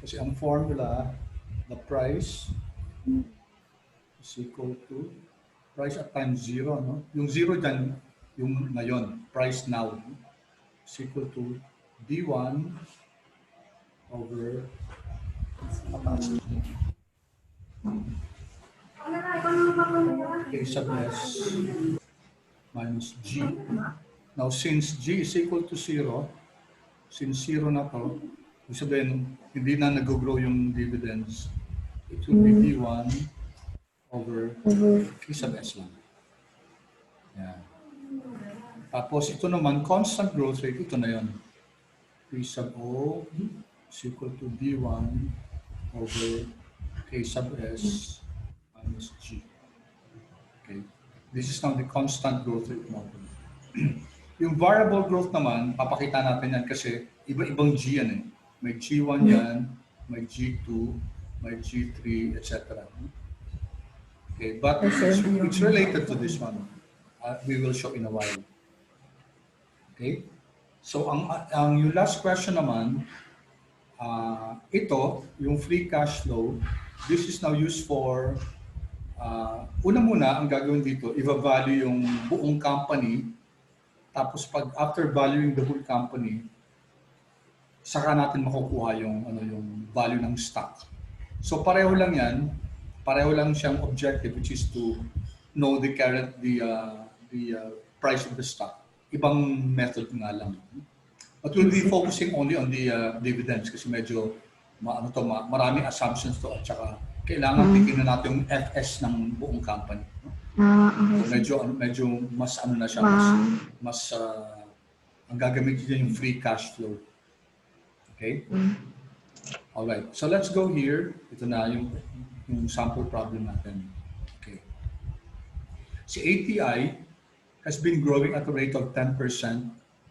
Kasi ang formula, the price is equal to price at time zero. No? Yung zero dyan, yung ngayon, price now, no? Is equal to D1 over Ano na, ikaw naman K sub S minus G. Now, since G is equal to 0, since 0 na to, ibig sabihin, hindi na nag-grow yung dividends. It will be D1 over K sub S lang. Yan. Tapos, ito naman, constant growth rate, ito na yun. P sub O is equal to D1 over K sub S minus G. Okay. This is now the constant growth rate model. Yung variable growth naman, papakita natin yan kasi iba-ibang G yan eh. May G1 yan, may G2, may G3, etc. Okay, but it's related to this one. We will show in a while. Okay? So, yung last question naman, ito, yung free cash flow, this is now used for, una muna, ang gagawin dito, i-value yung buong company. Tapos pag after valuing the whole company, saka natin makukuha yung value ng stock. So pareho lang 'yan. Pareho lang siyang objective, which is to know the price of the stock. Ibang method nga lang. But we'll be focusing only on the dividends kasi medyo maraming assumptions to at saka kailangan tingnan natin yung FS ng buong company. Okay. So medyo mas na siya, mas ang gagamit niya yung free cash flow. Okay? All right. So let's go here. Ito na yung sample problem natin. Okay. Si ATI has been growing at a rate of 10%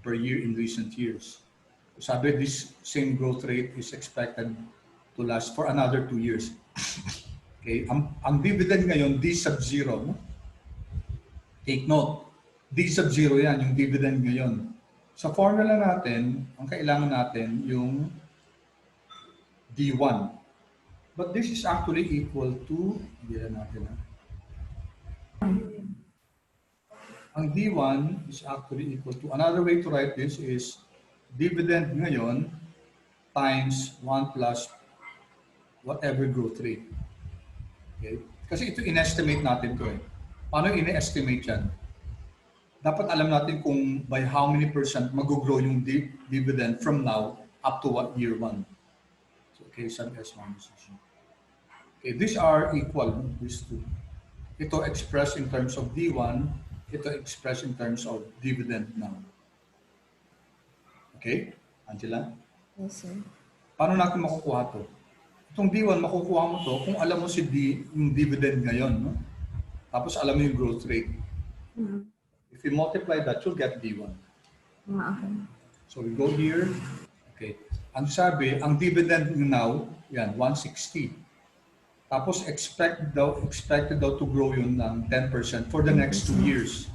per year in recent years. Sabi, this same growth rate is expected to last for another 2 years. Okay? Ang dividend ngayon, D sub 0, no? Take note, D sub 0 yan, yung dividend ngayon. Sa formula natin, ang kailangan natin yung D1. But this is actually equal to, hindi na natin ha. Ang D1 is actually equal to, another way to write this is dividend ngayon times 1 plus whatever growth rate. Okay? Kasi ito in-estimate natin to eh. Paano in-estimate yan? Dapat alam natin kung by how many percent mag-grow yung dividend from now up to what year 1. So, K sub S minus G. Okay, these are equal, these two. Ito expressed in terms of D1, ito expressed in terms of dividend now. Okay? Angela? Yes, sir. Paano natin makukuha to? Itong D1, makukuha mo to kung alam mo si yung dividend ngayon. No? Tapos alam mo yung growth rate. If you multiply that, you'll get D1. Okay. So we go here. Okay. Ang sabi, ang dividend now, yan, 160. Tapos expected daw to grow yun ng 10% for the next 2 years.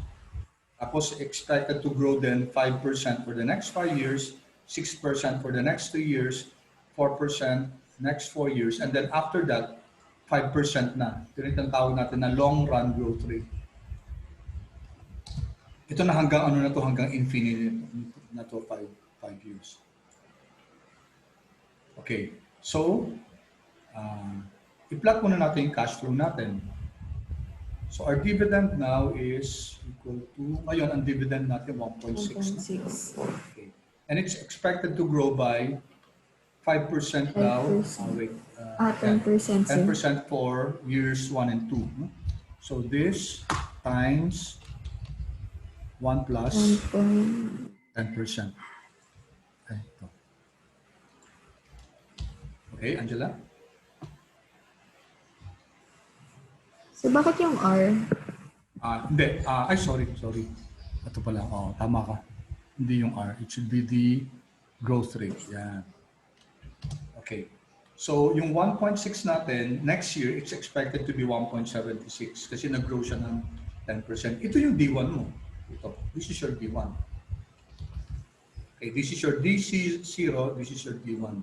Tapos expected to grow then 5% for the next 5 years, 6% for the next 3 years, 4% next 4 years, and then after that, 5% na. Ito yung tawag natin na long run growth rate. Ito na hanggang ano na to, hanggang infinite na to, 5 years. Okay, so i-plot muna natin yung cash flow natin. So our dividend now is equal to, ngayon ang dividend natin 1.6. Okay. And it's expected to grow by 5% now. 10%. 10% for years 1 and 2. So this times 1 plus 10%. Okay, Angela? So, bakit yung R? Hindi. Sorry. Ito pala. Tama ka. Hindi yung R. It should be the growth rate. Yan. Okay. So, yung 1.6 natin, next year, it's expected to be 1.76 kasi nag-grow siya ng 10%. Ito yung D1 mo. Ito. This is your D1. Okay. This is your DC0. This is your D1.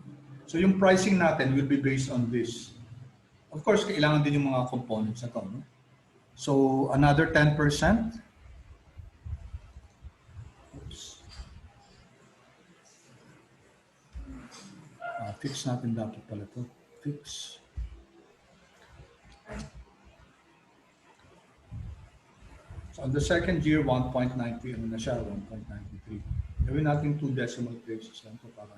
So, yung pricing natin will be based on this. Of course, kailangan din yung mga components na ito. No? So, another 10%. Oops. Fix natin dapat pala ito. Fix. on the second year, 1.93, ano na siya, 1.93. Gawin natin 2 decimal places lang ito para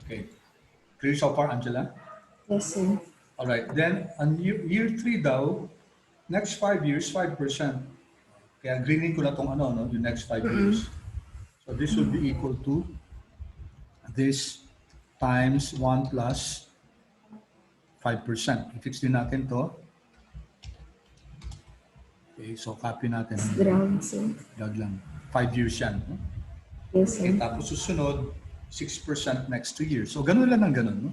okay. Clear so far, Angela? Yes, sir. All right. Then, on year 3 daw, next 5 years, 5%. Kaya greening ko na itong ano, no, yung next 5 years. So this would be equal to this times 1 plus 5%. I-fix din natin to. Okay, so copy natin. Drag, sir. Drag lang. 5 years yan. No? Yes, Okay, sir. tapos susunod, 6% next 2 years. So ganun lang ng ganun. No?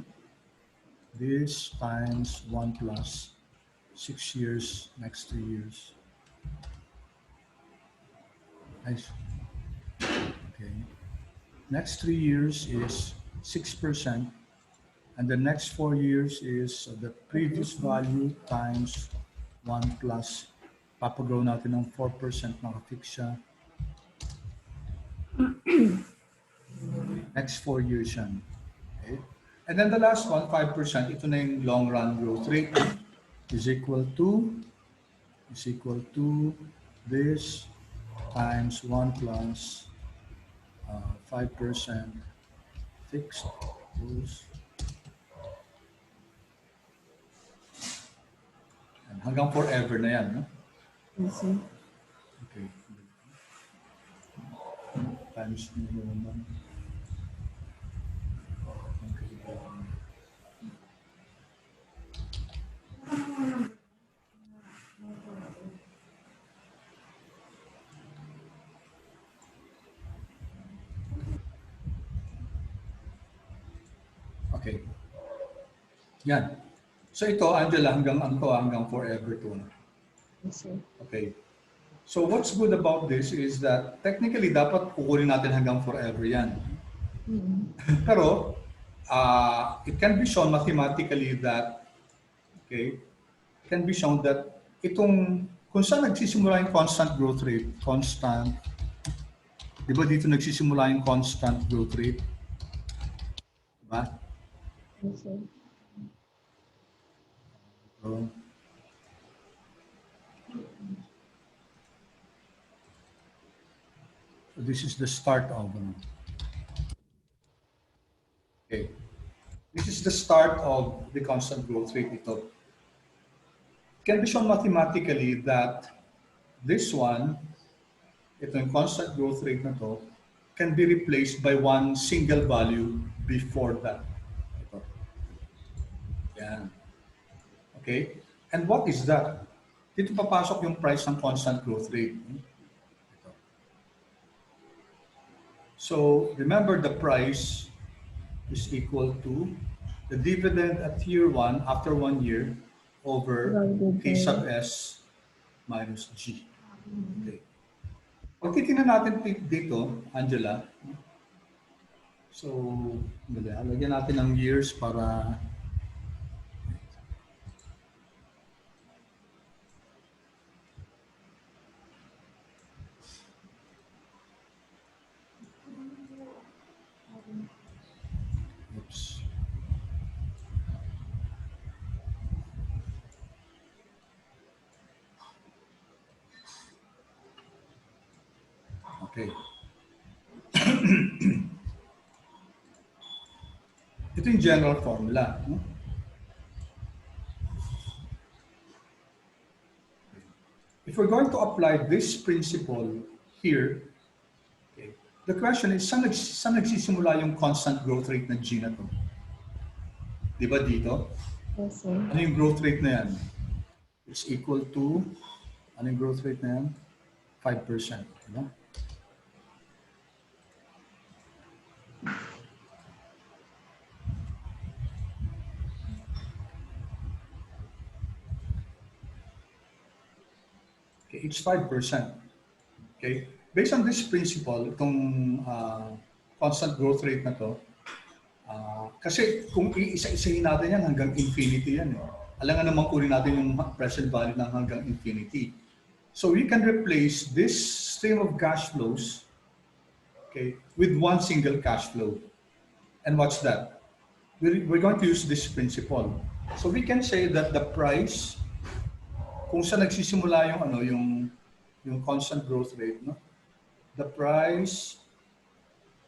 This times 1 plus 6 years next 2 years. Nice. Okay. Next 3 years is 6%. And the next 4 years is the previous value times 1 plus. Papagrow natin ng 4%, nakafix siya. Next 4 years yan. Okay? And then the last one, 5%, ito na yung long run growth rate is equal to this times 1 plus 5% fixed goes. And hanggang forever na yan. No? Yes, sir. Okay. Times naman. Okay. Yan. So ito, Angela, hanggang forever to. Yes, sir. Okay. So what's good about this is that technically dapat kukunin natin hanggang forever yan. Pero it can be shown mathematically that it can be shown that kung saan nagsisimula yung constant growth rate, di ba dito nagsisimula yung constant growth rate? Diba? Yes, sir. So this is the start of okay. This is the start of the constant growth rate ito. It can be shown mathematically that this one, ito yung constant growth rate na to, can be replaced by one single value before that. Ito. Yan. Okay? And what is that? Dito papasok yung price ng constant growth rate. Ito. So, remember the price is equal to the dividend at year 1 after 1 year over K sub S minus G. Okay. Pag titingnan natin dito, Angela, so, lagyan natin ng years para oops. Okay. Ito yung general formula. No? If we're going to apply this principle here, okay, the question is, saan nagsisimula yung constant growth rate ng G na to? Di ba dito? Yes, sir. Ano yung growth rate na yan? It's equal to, ano yung growth rate na yan? 5%. Diba? Okay, it's 5%. Okay? Based on this principle, itong constant growth rate na to, kasi kung iisa-isahin natin yan hanggang infinity yan. Alam nga naman kunin natin yung present value ng hanggang infinity. So we can replace this stream of cash flows, okay, with one single cash flow. And what's that? We're going to use this principle. So we can say that the price, kung saan nagsisimula yung yung constant growth rate, no? The price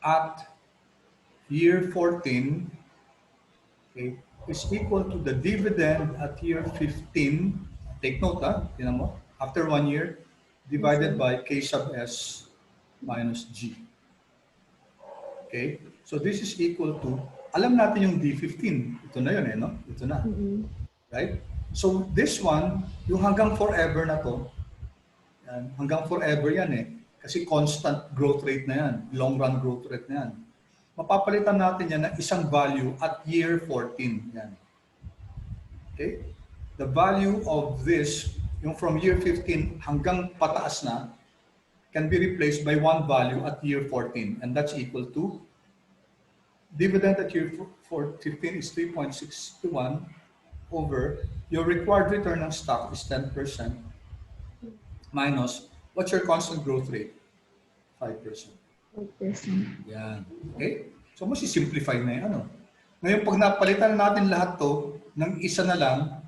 at year 14, okay, is equal to the dividend at year 15. Take note, tinan mo, after 1 year, divided by K sub S minus G. Okay? So this is equal to, alam natin yung D15. Ito na yun no? Ito na. Right? So this one, yung hanggang forever na to, yan, hanggang forever yan Kasi constant growth rate na yan. Long run growth rate na yan. Mapapalitan natin yan ng isang value at year 14. Yan. Okay? The value of this, yung from year 15 hanggang pataas na, can be replaced by one value at year 14. And that's equal to, dividend at year 15 is 3.61 over, your required return ng stock is 10% minus, what's your constant growth rate? 5%. 5%. Yan. Okay? So, masisimplify na yung Ngayon, pag napalitan natin lahat to ng isa na lang,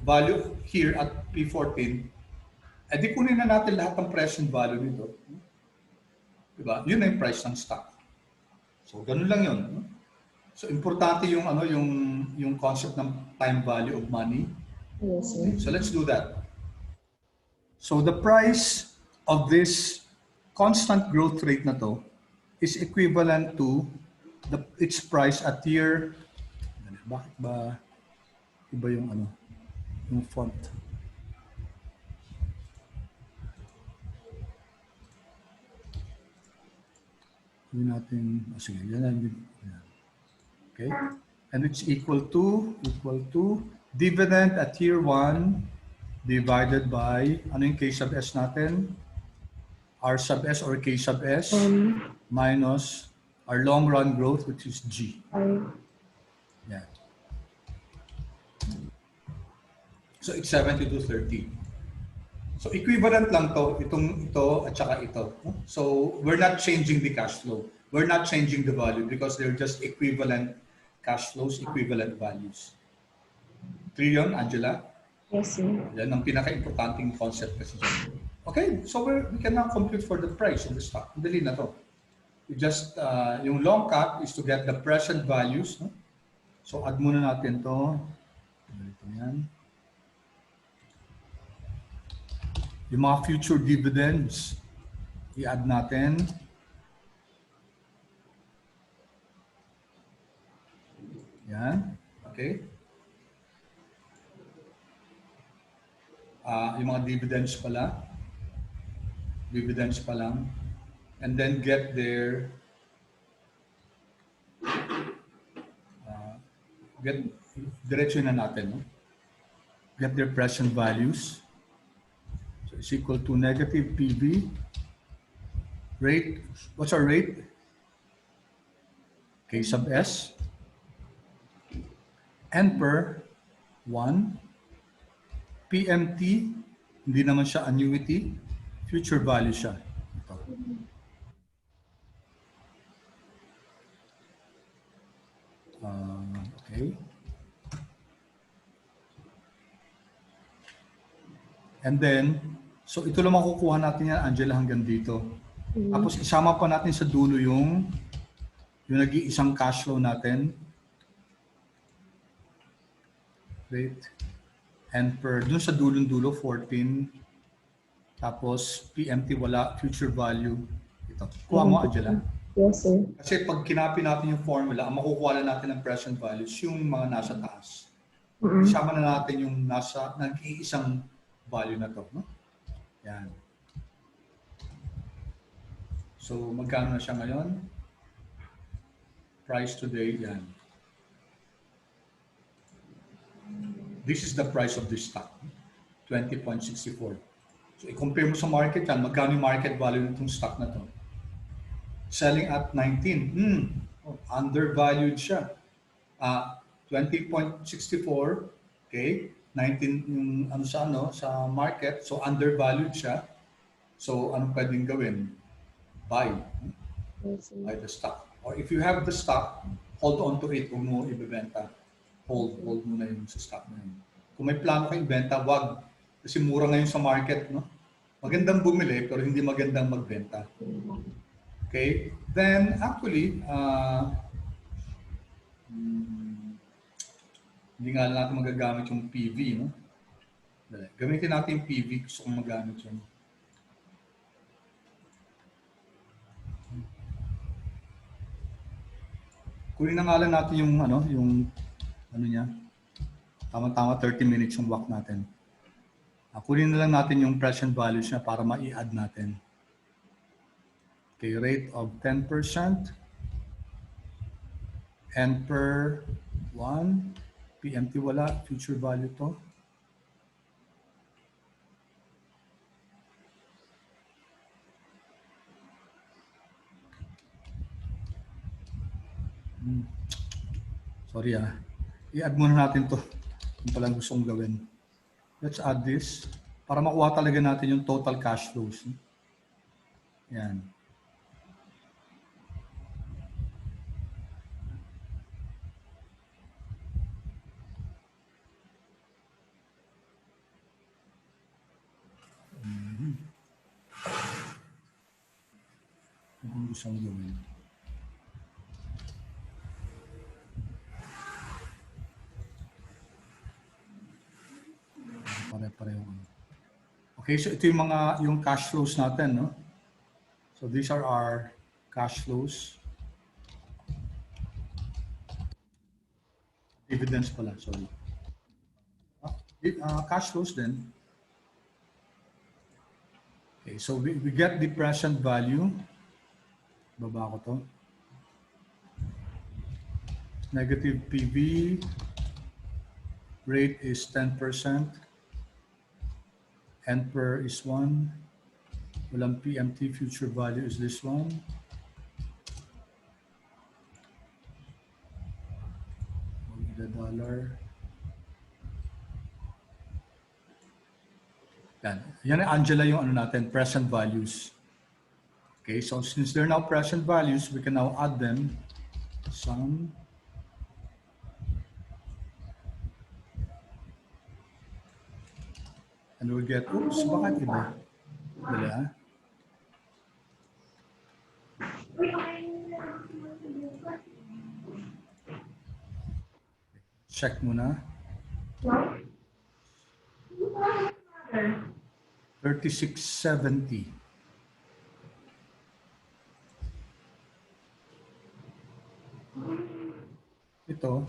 value here at P14, di kunin na natin lahat ng present value nito. Diba? Yun na yung price ng stock. So, ganun lang yun. So, importante yung, yung concept ng time value of money. Yes, sir. So, let's do that. So, the price of this constant growth rate na to is equivalent to its price at year, bakit ba iba yung yung font? Hindi natin, sige, yan. Okay? And it's equal to dividend at year 1 divided by, ano yung K sub S natin? R sub S or K sub S minus our long run growth, which is G. Yeah. So it's 72.30. So equivalent lang to, ito at saka ito. So we're not changing the cash flow. We're not changing the value because they're just equivalent cash flows, equivalent values. 3 yun, Angela? Yes, sir. Yan ang pinaka-importanting concept kasi dyan. Okay, so we can now compute for the price of the stock. Dali na to. You just, yung long cut is to get the present values. No? So add muna natin to. Ito yan. Yung mga future dividends, i-add natin. Yan. Okay. Yung mga dividends pala. Dividends pa lang. And then get their diretso na natin. No? Get their present values. So it's equal to negative PV. Rate, what's our rate? K sub S. N per 1. PMT, hindi naman siya annuity. Future value siya. Ito. Okay. And then, so ito lang makukuha natin yan, Angela, hanggang dito. Tapos isama pa natin sa dulo yung nag-iisang cash flow natin. Rate. And per, dun sa dulong-dulo, 14. Tapos, PMT wala, future value. Ito. Kuha mo, Angela. Yes, sir. Kasi pag kinapi natin yung formula, ang makukuha na natin ng present values, yung mga nasa taas. Isama na natin yung nasa, nag-iisang value na to. No? Yan. So, magkano na siya ngayon? Price today, yan. This is the price of this stock, 20.64. So So, i-compare mo sa market yan, magkano yung market value nitong stock na to? Selling at 19. Undervalued siya. 20.64, okay? 19 yung sa market, so undervalued siya. So anong pwedeng gawin? Buy. Buy the stock. Or if you have the stock, hold on to it, huwag mo ibebenta. Hold mo na yung sa stock na yun. Kung may plano kang ibenta, wag. Kasi mura ngayon sa market, no? Magandang bumili, pero hindi magandang magbenta. Okay? Then, actually, hindi nga natin magagamit yung PV, no? Gamitin natin yung PV, gusto kong magamit yun. Kunin na nga lang natin yung niya. Tama-tama 30 minutes yung walk natin. Kunin na lang natin yung present values niya para ma-i-add natin. Okay, rate of 10%. N per 1. PMT wala. Future value to. Sorry i-add muna natin to. Yung palang gusto kong gawin. Let's add this para makuha talaga natin yung total cash flows. Yan. Yung gusto kong gawin. Pare-pareho. Okay, so ito yung cash flows natin, no? So these are our cash flows. Dividends pala, sorry. Cash flows then. Okay, so we get the present value. Baba ko to. Negative PV. Rate is 10%. N per is 1. Walang PMT. Future value is this one. The dollar. Yan ay Angela yung natin, present values. Okay, so since they're now present values, we can now add them. Sum. And we'll get, oops, bakit iba? Dali Check muna. 3670. Ito.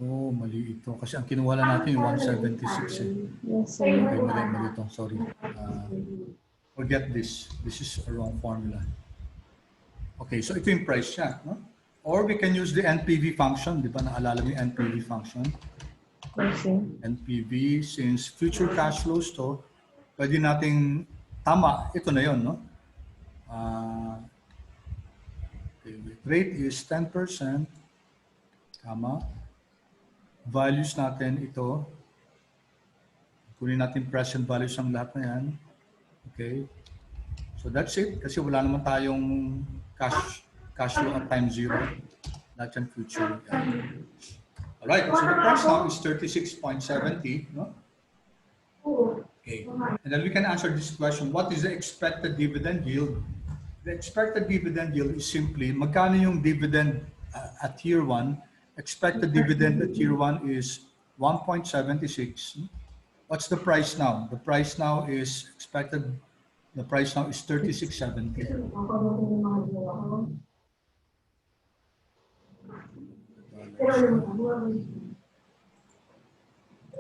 Oh, mali ito. Kasi ang kinuha natin yung 176 eh. Yes, Okay, sir. mali ito. Sorry. Forget this. This is a wrong formula. Okay, so ito yung price niya. No? Or we can use the NPV function. Di ba? Naalala mo yung NPV function? Okay. NPV, since future cash flows to, pwede nating, tama, ito na yun, no? Okay, rate is 10%, tama. Values natin ito. Kunin natin present values ng lahat na yan. Okay. So that's it. Kasi wala naman tayong cash flow at time zero. That's in future. Yan. Alright, so the price now is 36.70, no? Okay, and then we can answer this question, what is the expected dividend yield? The expected dividend yield is simply, magkano yung dividend at year 1? Expected dividend at year 1 is 1.76. What's the price now? The price now is the price now is 36.70.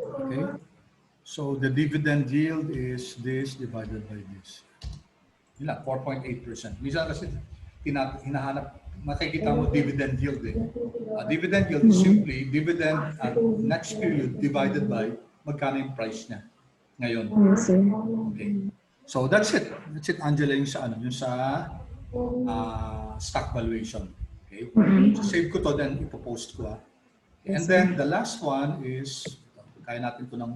Okay, so the dividend yield is this divided by this. Yun lang, 4.8%. Minsan kasi hinahanap, makikita mo dividend yield eh. Dividend yield is simply dividend at next period divided by magkano yung price niya ngayon. Yes, sir. Okay. So that's it. That's it, Angela, yung sa ano, yung sa stock valuation. Okay. So save ko to, then ipopost ko. Okay. And then the last one is, kaya natin to ng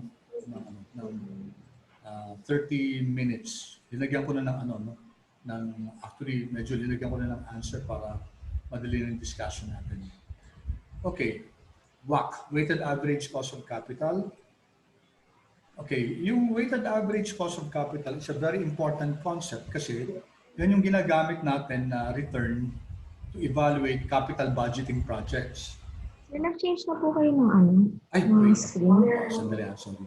30 minutes. Linagyan ko na ng ano, no? Actually, medyo linagyan ko na ng answer para madali ng discussion natin. Okay. WACC, weighted average cost of capital. Okay, yung weighted average cost of capital is a very important concept kasi yan yung ginagamit natin na return to evaluate capital budgeting projects. Sir, nag-change na po kayo ng ano? Ay, ng wait. screen. Sandali, sorry.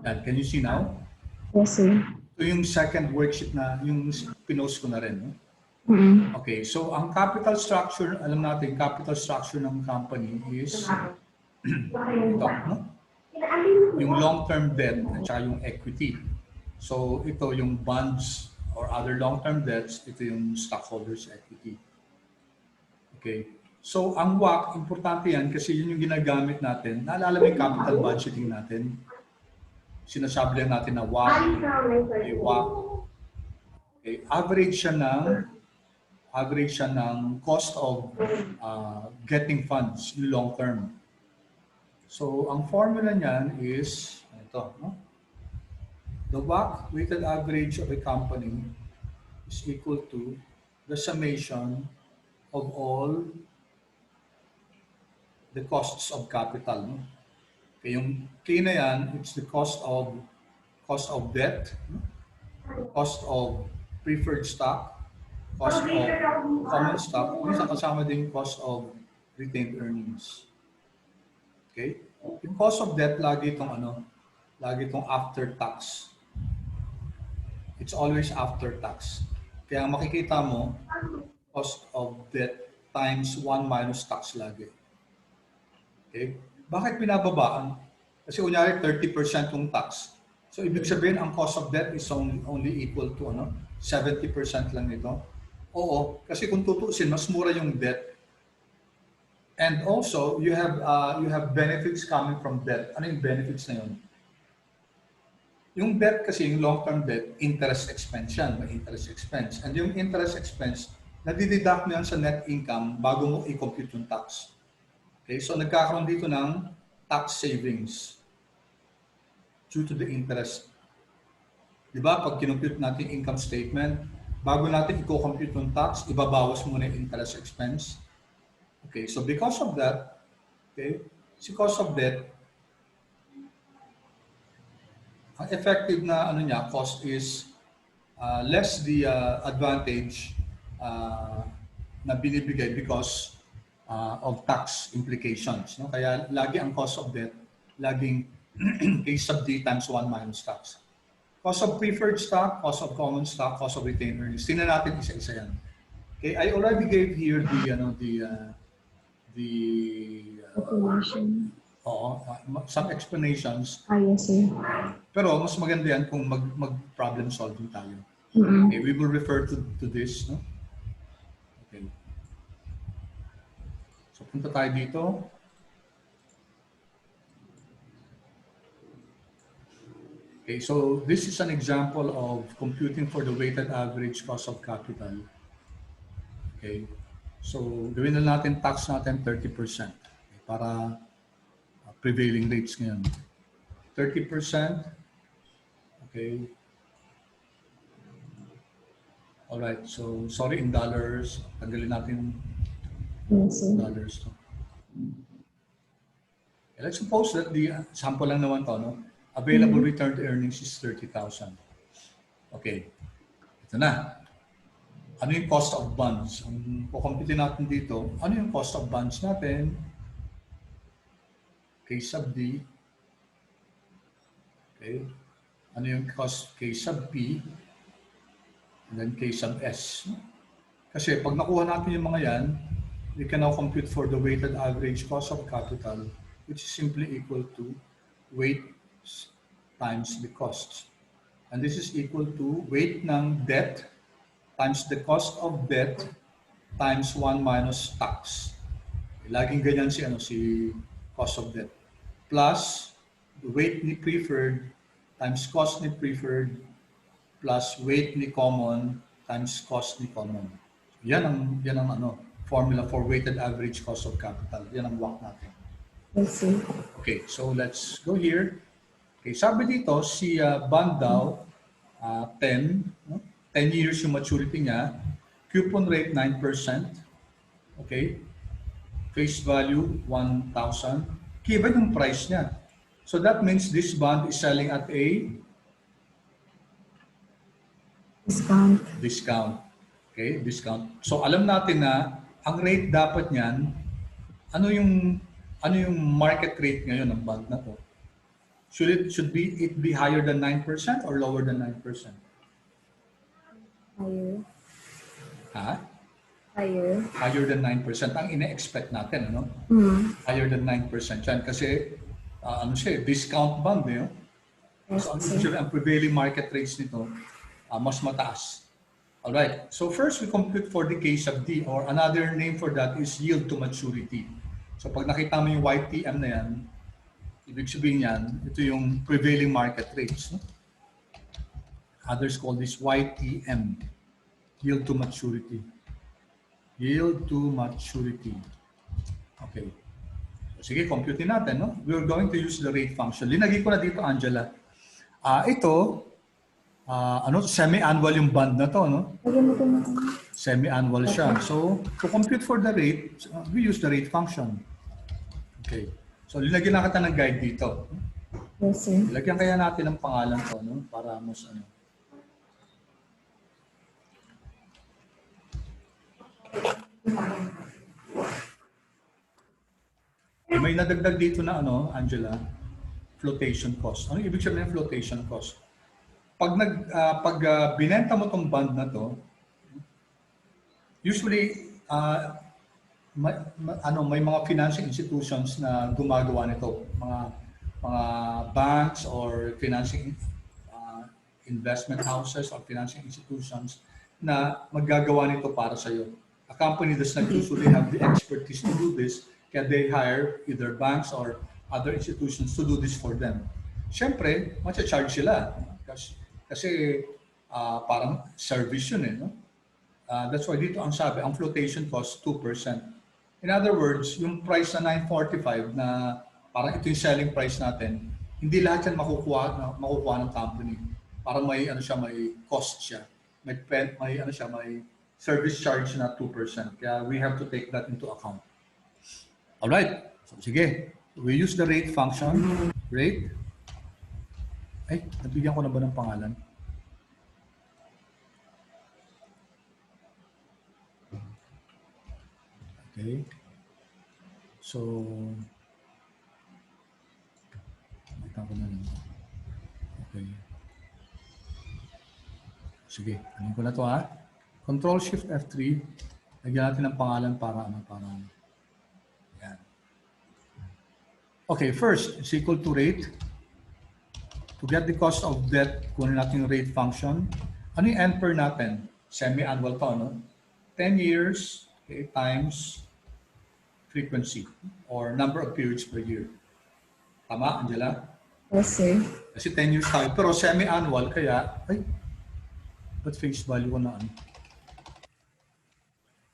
And can you see now? Yes, sir. Ito yung second worksheet na yung pinost ko na rin. No? Okay, so ang capital structure, alam natin, capital structure ng company is ito, no? Yung long-term debt at saka yung equity. So ito yung bonds or other long-term debts, ito yung stockholders' equity. Okay, so ang WACC, importante yan kasi yun yung ginagamit natin. Naalala mo yung capital budgeting natin? Sinasabi lang natin na WACC, okay, WACC. Okay, average siya ng cost of getting funds in long term. So, ang formula niyan is, ito, no? The WACC, weighted average of a company, is equal to the summation of all the costs of capital. No? Okay, yung K na yan, it's the cost of debt, no? Cost of preferred stock, cost of common stock, minsan kasama din cost of retained earnings. Okay? Yung cost of debt, lagi itong after tax. It's always after tax. Kaya makikita mo, cost of debt times 1 minus tax lagi. Okay? Bakit pinababaan? Kasi kunyari 30% yung tax. So ibig sabihin, ang cost of debt is only equal to 70% lang nito. Oo, kasi kung tutuusin, mas mura yung debt. And also, you have benefits coming from debt. Ano yung benefits na yun? Yung debt kasi, yung long-term debt, interest expense yan. May interest expense. And yung interest expense, nadideduct mo yan sa net income bago mo i-compute yung tax. Okay, so nagkakaroon dito ng tax savings due to the interest. Diba? Pag kinompute natin income statement, bago natin i-compute yung tax, ibabawas muna yung interest expense. Okay, so because of that, okay, cost of debt, ang effective na cost is less the advantage na binibigay because of tax implications. No? Kaya lagi ang cost of debt, laging K sub D times 1 minus tax. Cost of preferred stock, cost of common stock, cost of retained earnings. Tingnan natin isa-isa yan. Okay, I already gave here some explanations. Yes, sir. Pero mas maganda yan kung mag-problem solving tayo. Okay, we will refer to this. No? Okay. So punta tayo dito. Okay, so this is an example of computing for the weighted average cost of capital. Okay, so gawin na natin tax natin 30%. Okay, para prevailing rates ngayon. 30%. Okay. Alright, so sorry in dollars. Tanggalin natin dollars to. Okay, let's suppose that the sample lang naman to, no? Available returned earnings is 30,000. Okay. Ito na. Ano yung cost of bonds? Ang kukumpute natin dito, ano yung cost of bonds natin? K sub D. Okay. Ano yung cost K sub P? And then K sub S. Kasi pag nakuha natin yung mga yan, we can now compute for the weighted average cost of capital, which is simply equal to weight times the costs. And this is equal to weight ng debt times the cost of debt times 1 minus tax. Laging ganyan si cost of debt. Plus the weight ni preferred times cost ni preferred plus weight ni common times cost ni common. Yan ang formula for weighted average cost of capital. Yan ang WACC natin. I see. Okay, so let's go here. Okay, sabi dito si bond daw 10 years yung maturity niya, coupon rate 9%. Okay? Face value 1,000. Given yung price niya. So that means this bond is selling at a discount. Okay, discount. So alam natin na ang rate dapat niyan, ano yung market rate ngayon ng bond na to? Should it be higher than 9% or lower than 9%? Higher. Ha? Higher. Higher than 9% ang ine-expect natin, ano? Higher than 9% yan kasi discount bond eh. So ang prevailing market rates nito mas mataas. Alright, so first we compute for the case of D, or another name for that is yield to maturity. So pag nakita mo yung YTM na yan, ibig sabihin yan, ito yung prevailing market rates. No? Others call this YTM, yield to maturity. Yield to maturity. Okay. So, sige, compute natin. No? We're going to use the rate function. Linagay ko na dito, Angela. Ito, semi-annual yung bond na to, no? Semi-annual siya. So, to compute for the rate, we use the rate function. Okay. So, linagyan na kita ng guide dito. Yes, sir. Lagyan kaya natin ang pangalan ko, no? Para mas May nadagdag dito na Angela, flotation cost. Ano ibig sabihin ng flotation cost? Pag binenta mo tong bond na to, usually may mga financing institutions na gumagawa nito, mga banks or financing investment houses or financing institutions na maggagawa nito para sa iyo. A company does not usually have the expertise to do this, kaya they hire either banks or other institutions to do this for them. Siyempre, matcha-charge sila kasi parang service yun no? That's why dito ang sabi, ang flotation cost 2%. In other words, yung price na 945 na parang ito yung selling price natin, hindi lahat yan makukuha ng company. Parang may may cost siya. May service charge na 2%. Kaya we have to take that into account. Alright. So sige. We use the rate function. Rate. Ay, nabigyan ko na ba ng pangalan? Okay. So, nakita ko na lang. Okay. Sige, ano ko na to ha? Control Shift F3. Lagyan natin ng pangalan para yan. Okay, first, is equal to rate. To get the cost of debt, kunin natin yung rate function. Ano yung N per natin? Semi-annual to, no? 10 years, okay, times frequency or number of periods per year. Tama, Angela? Yes, sir. Kasi 10 years tayo. Pero semi-annual, kaya, but face value ko na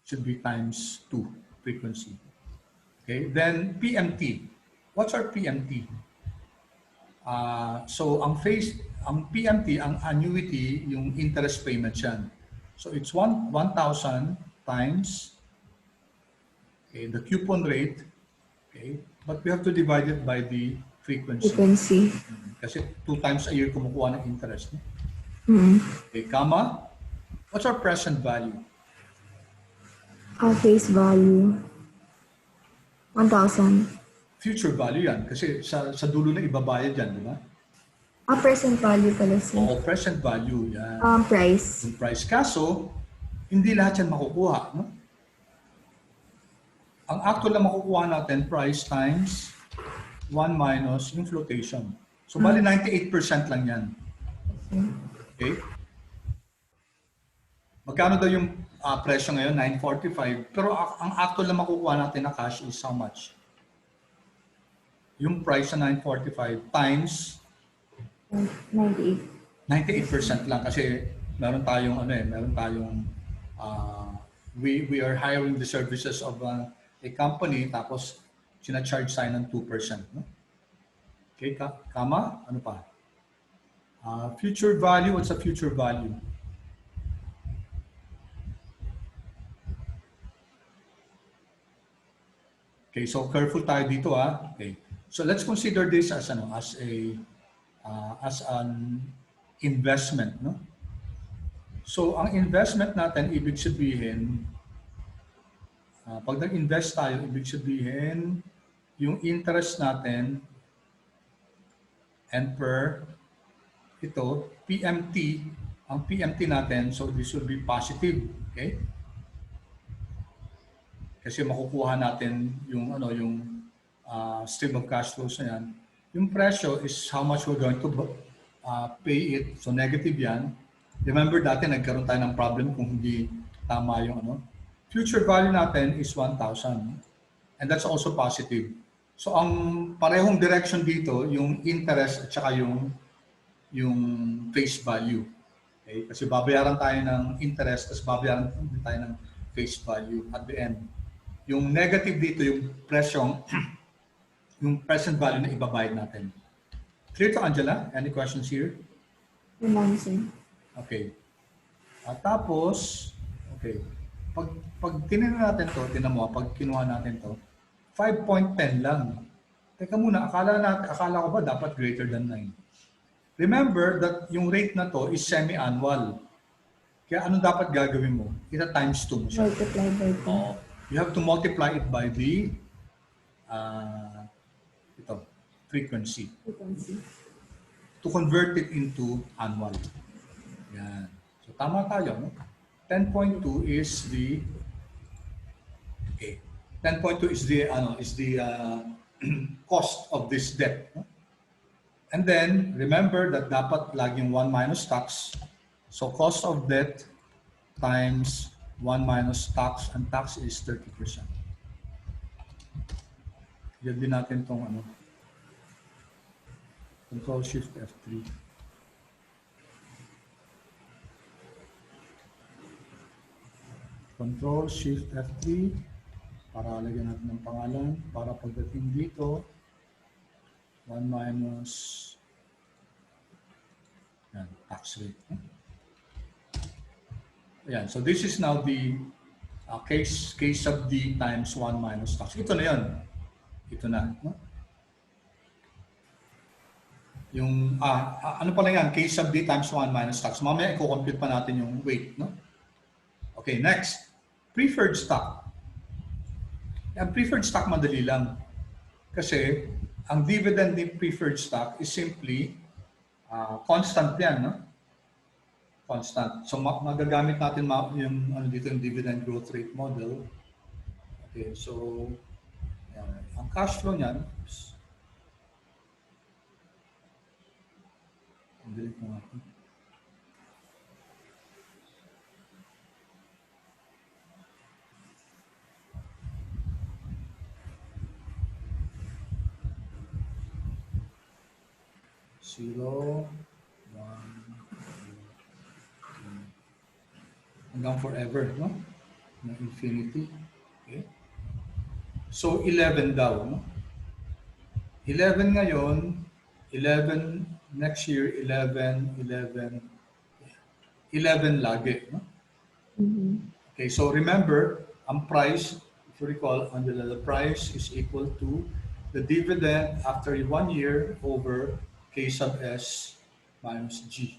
should be times 2 frequency. Okay, then PMT. What's our PMT? So ang PMT, ang annuity, yung interest payment yan. So it's 1,000 times the coupon rate. Okay, but we have to divide it by the frequency. Kasi 2 times a year kumukuha ng interest. Okay, comma. What's our present value? Our face value. 1,000. Future value yan. Kasi sa dulo na ibabayad yan, di ba? Present value pala, sir. Oo, present value. Yan. Price. Yung price. Kaso, hindi lahat yan makukuha. No? Ang actual na makukuha natin, price times 1 minus yung flotation. So, bali 98% lang yan. Okay? Magkano daw yung presyo ngayon? 945. Pero ang actual na makukuha natin na cash is how much? Yung price na 945 times 98. 98% lang kasi meron tayong we are hiring the services of a company tapos sina-charge tayo ng 2%, no? Okay, kama? Ano pa? Future value, what's a future value? Okay, so careful tayo dito Okay. So let's consider this as an investment, no? So ang investment natin ibig sabihin pag nag-invest tayo ibig sabihin yung interest natin and per ito PMT, ang PMT natin, so this will be positive, okay? Kasi makukuha natin yung stream of cash flows na yan. Yung presyo is how much we're going to pay it. So negative yan. Remember dati nagkaroon tayo ng problem kung hindi tama yung future value natin is 1,000. And that's also positive. So ang parehong direction dito, yung interest at saka yung face value. Okay? Kasi babayaran tayo ng interest, tapos babayaran din tayo ng face value at the end. Yung negative dito, yung presyong, yung present value na ibabayad natin. Clear to, Angela? Any questions here? Yun sir. Okay. At tapos, okay. Pag tinignan natin to, pag kinuha natin to, 5.10 lang. Teka muna, akala ko ba dapat greater than 9? Remember that yung rate na to is semi-annual. Kaya ano dapat gagawin mo? Ita times 2 mo siya. Multiply by 2. You have to multiply it by the frequency to convert it into annual. Yan. So tama tayo, no? 10.2 is the 10.2 is the cost of this debt, no? And then remember that dapat laging 1 minus tax. So cost of debt times 1 minus tax, and tax is 30%. Yan din natin itong Control Shift F3. Control Shift F3 para lagyan natin ng pangalan para pagdating dito 1 minus yan, tax rate. Ayan, so this is now the case sub D times 1 minus tax. Ito na yan. Ito na. No? Yung, ano pala yan? Case sub D times 1 minus tax. Mamaya i-compute pa natin yung weight. No? Okay, next. Preferred stock. Ang preferred stock madali lang. Kasi ang dividend ni preferred stock is simply constant yan. No? Constant. So magagamit natin yung dito yung dividend growth rate model. Okay, so ang cash flow niyan, ang delete mo natin. Zero, hanggang forever, no? Na infinity. Okay? So 11 daw, no? 11 ngayon, 11 next year, 11 lagi, no? Okay, so remember, ang price, if you recall, the price is equal to the dividend after 1 year over K sub S minus G.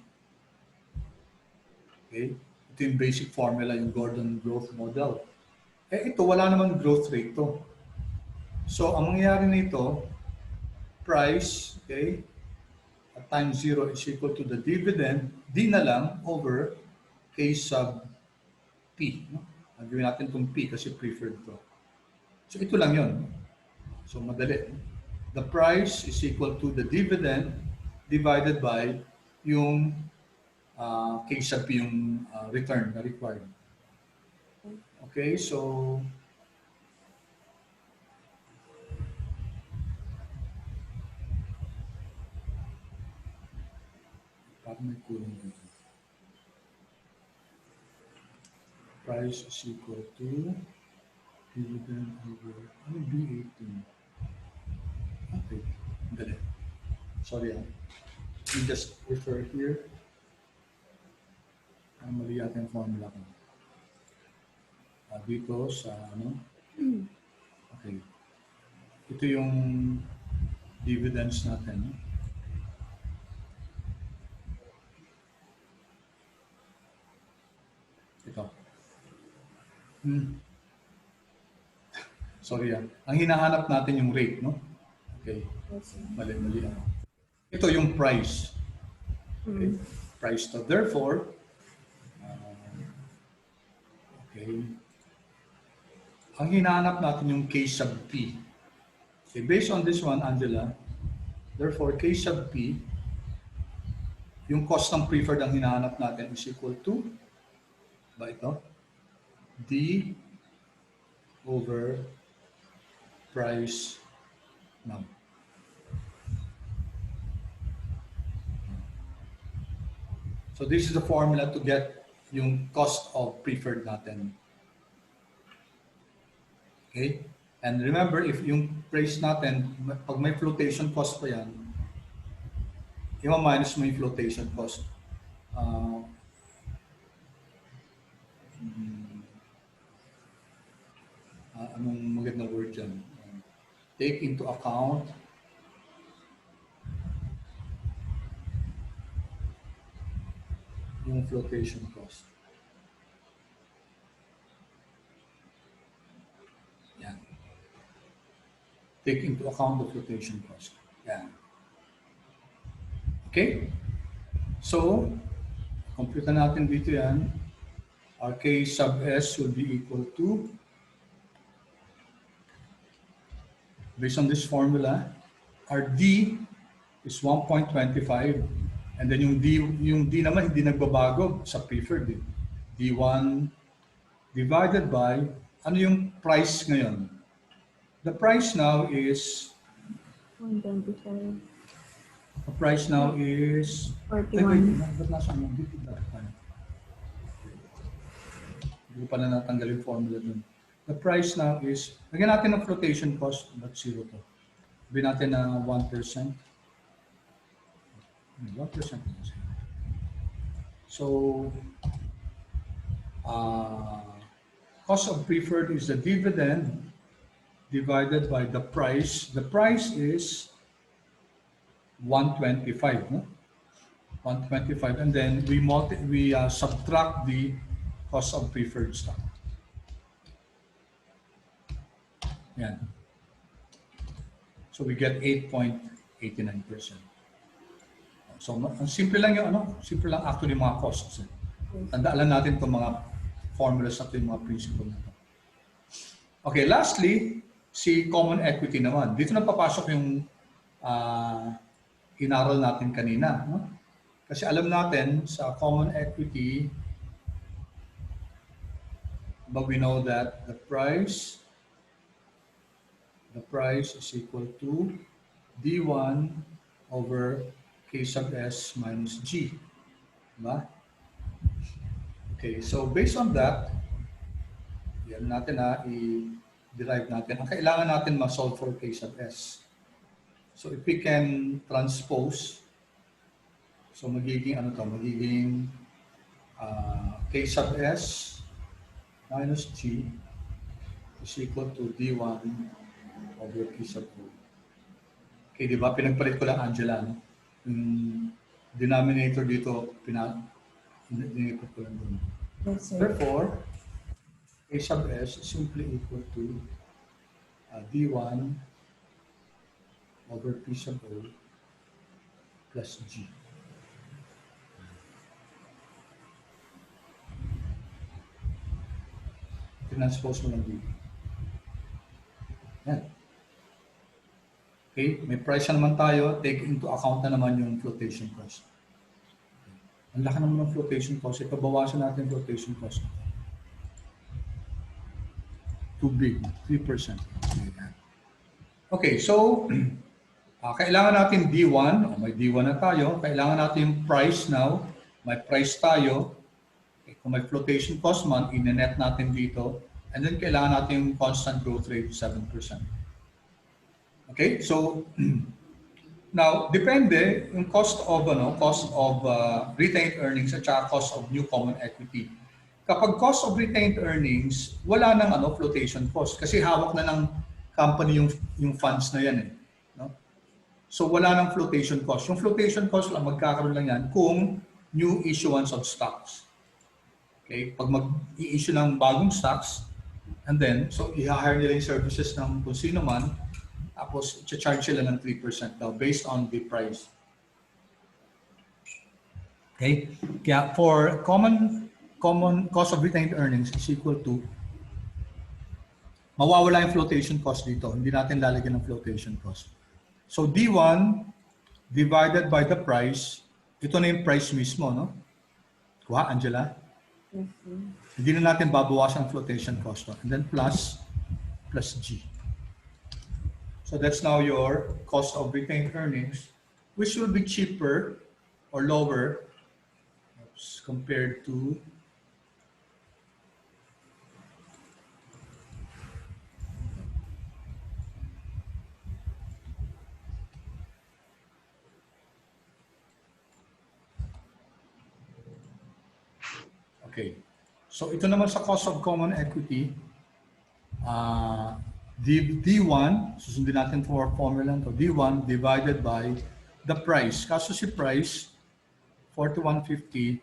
Okay? Ito yung basic formula, yung Gordon growth model. Ito, wala naman growth rate to. So, ang mangyayari nito, price, okay, at time 0 is equal to the dividend, D na lang over K sub P. No? Gawin natin itong P kasi preferred to. So, ito lang yun. So, madali. the price is equal to the dividend divided by yung K sub P yung return na required. Okay, so parang may kulang dito. Price is equal to dividend over ano B18. Okay, dali. Sorry let me just refer here. Mali yata yung formula ko. Dito sa ano. Okay. Ito yung dividends natin. No? Ito. Sorry Ang hinahanap natin yung rate, no? Okay. Mali. Ito yung price. Okay. Price to. Therefore, okay. Ang hinahanap natin yung K sub P. Okay. Based on this one, Angela, therefore, K sub P, yung cost ng preferred ang hinahanap natin is equal to ba ito? D over price now. So this is the formula to get yung cost of preferred natin. Okay? And remember, if yung price natin, pag may flotation cost pa yan, i-minus mo yung flotation cost. Anong magandang word dyan? Take into account yung flotation cost. Yan. Take into account the flotation cost. Yan. Okay? So, compute natin dito yan. Our K sub S will be equal to, based on this formula, our D is 1.25. And then yung D naman hindi nagbabago sa preferred. D1 divided by, ano yung price ngayon? The price now is 125. The price now is 41. Ba't nasa ano? Dito tayo. Hindi ko pala natanggal yung formula dun. The price now is, lagyan natin ng flotation cost, but 0 to. Sabihin natin na 1%. 1%. So, cost of preferred is the dividend divided by the price. The price is 125, no? 125, and then we subtract the cost of preferred stock. Yan. So we get 8.89%. So ang simple lang yung simple lang actually mga costs. Tandaan natin itong mga formulas at yung mga principle na ito. Okay, lastly, si common equity naman. Dito na papasok yung inaral natin kanina. No? Kasi alam natin sa common equity, but we know that the price is equal to D1 over K sub S minus G. Diba? Okay, so based on that, yan natin i-derive natin. Ang kailangan natin ma-solve for K sub S. So if we can transpose, so magiging magiging K sub S minus G is equal to D1 over K sub O. Okay, di ba? Pinagpalit ko lang Angela, no? Yung denominator dito, dinipot ko lang doon. Yes, sir. Therefore, K sub S is simply equal to D1 over P sub O plus G. Transpose mo lang dito. Yan. Okay, may price na naman tayo, take into account na naman yung flotation cost. Ang laki naman ng flotation cost, ito bawasan natin yung flotation cost. Too big, 3%. Okay, so kailangan natin D1, o may D1 na tayo, kailangan natin yung price now, may price tayo, okay, kung may flotation cost man, in-net natin dito, and then kailangan natin yung constant growth rate, 7%. Okay, so now, depende yung cost of retained earnings at saka cost of new common equity. Kapag cost of retained earnings, wala nang flotation cost kasi hawak na ng company yung funds na yan eh. No? So wala nang flotation cost. Yung flotation cost lang magkakaroon lang yan kung new issuance of stocks. Okay? Pag mag-i-issue ng bagong stocks, and then, so i-hire nila yung services ng kung sino man, tapos i-charge sila ng 3% daw based on the price. Okay? Kaya for common cost of retained earnings is equal to, mawawala yung flotation cost dito. Hindi natin lalagyan ng flotation cost. So D1 divided by the price, ito na yung price mismo, no? Kuha, Angela? Yes, sir. Hindi na natin babawasan ang flotation cost. No? And then plus G. So that's now your cost of retained earnings, which will be cheaper or lower compared to okay. So ito naman sa cost of common equity, D1, susundin natin for formula to, D1 divided by the price. Kaso si price, 4150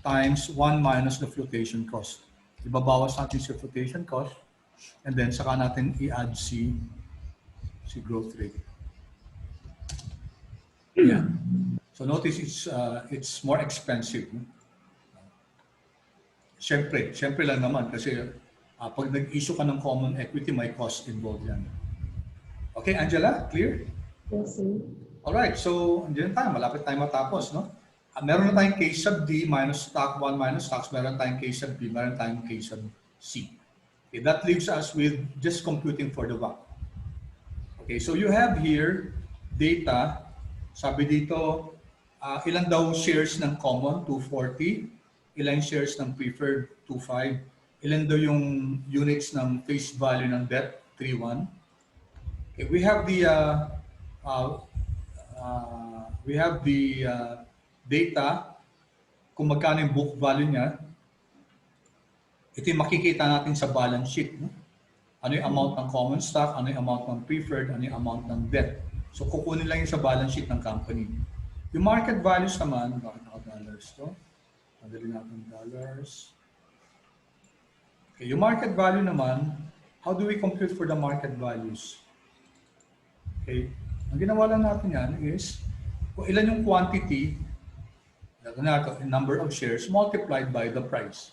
times 1 minus the flotation cost. Ibabawas natin si flotation cost and then saka natin i-add si growth rate. Yeah. So notice it's more expensive. Siyempre lang naman kasi pag nag-issue ka ng common equity, may cost involved yan. Okay, Angela, clear? Yes, sir. Alright, so andiyan tayo, malapit tayo matapos, no? Meron na tayong case sub D minus stock 1 minus stocks, meron tayong case sub B, meron tayong case sub C. Okay, that leaves us with just computing for the WACC. Okay, so you have here data, sabi dito, ilan daw shares ng common, 240, ilan shares ng preferred, 25, ilan daw yung units ng face value ng debt, 31. Okay, we have the data kung magkano yung book value niya. Ito yung makikita natin sa balance sheet. No? Ano yung amount ng common stock, ano yung amount ng preferred, ano yung amount ng debt. So kukunin lang yung sa balance sheet ng company. Yung market values naman, bakit naka-dollars to? Madali natin dollars. Okay, yung market value naman, how do we compute for the market values? Okay, ang ginawa lang natin yan is, kung ilan yung quantity, number of shares, multiplied by the price.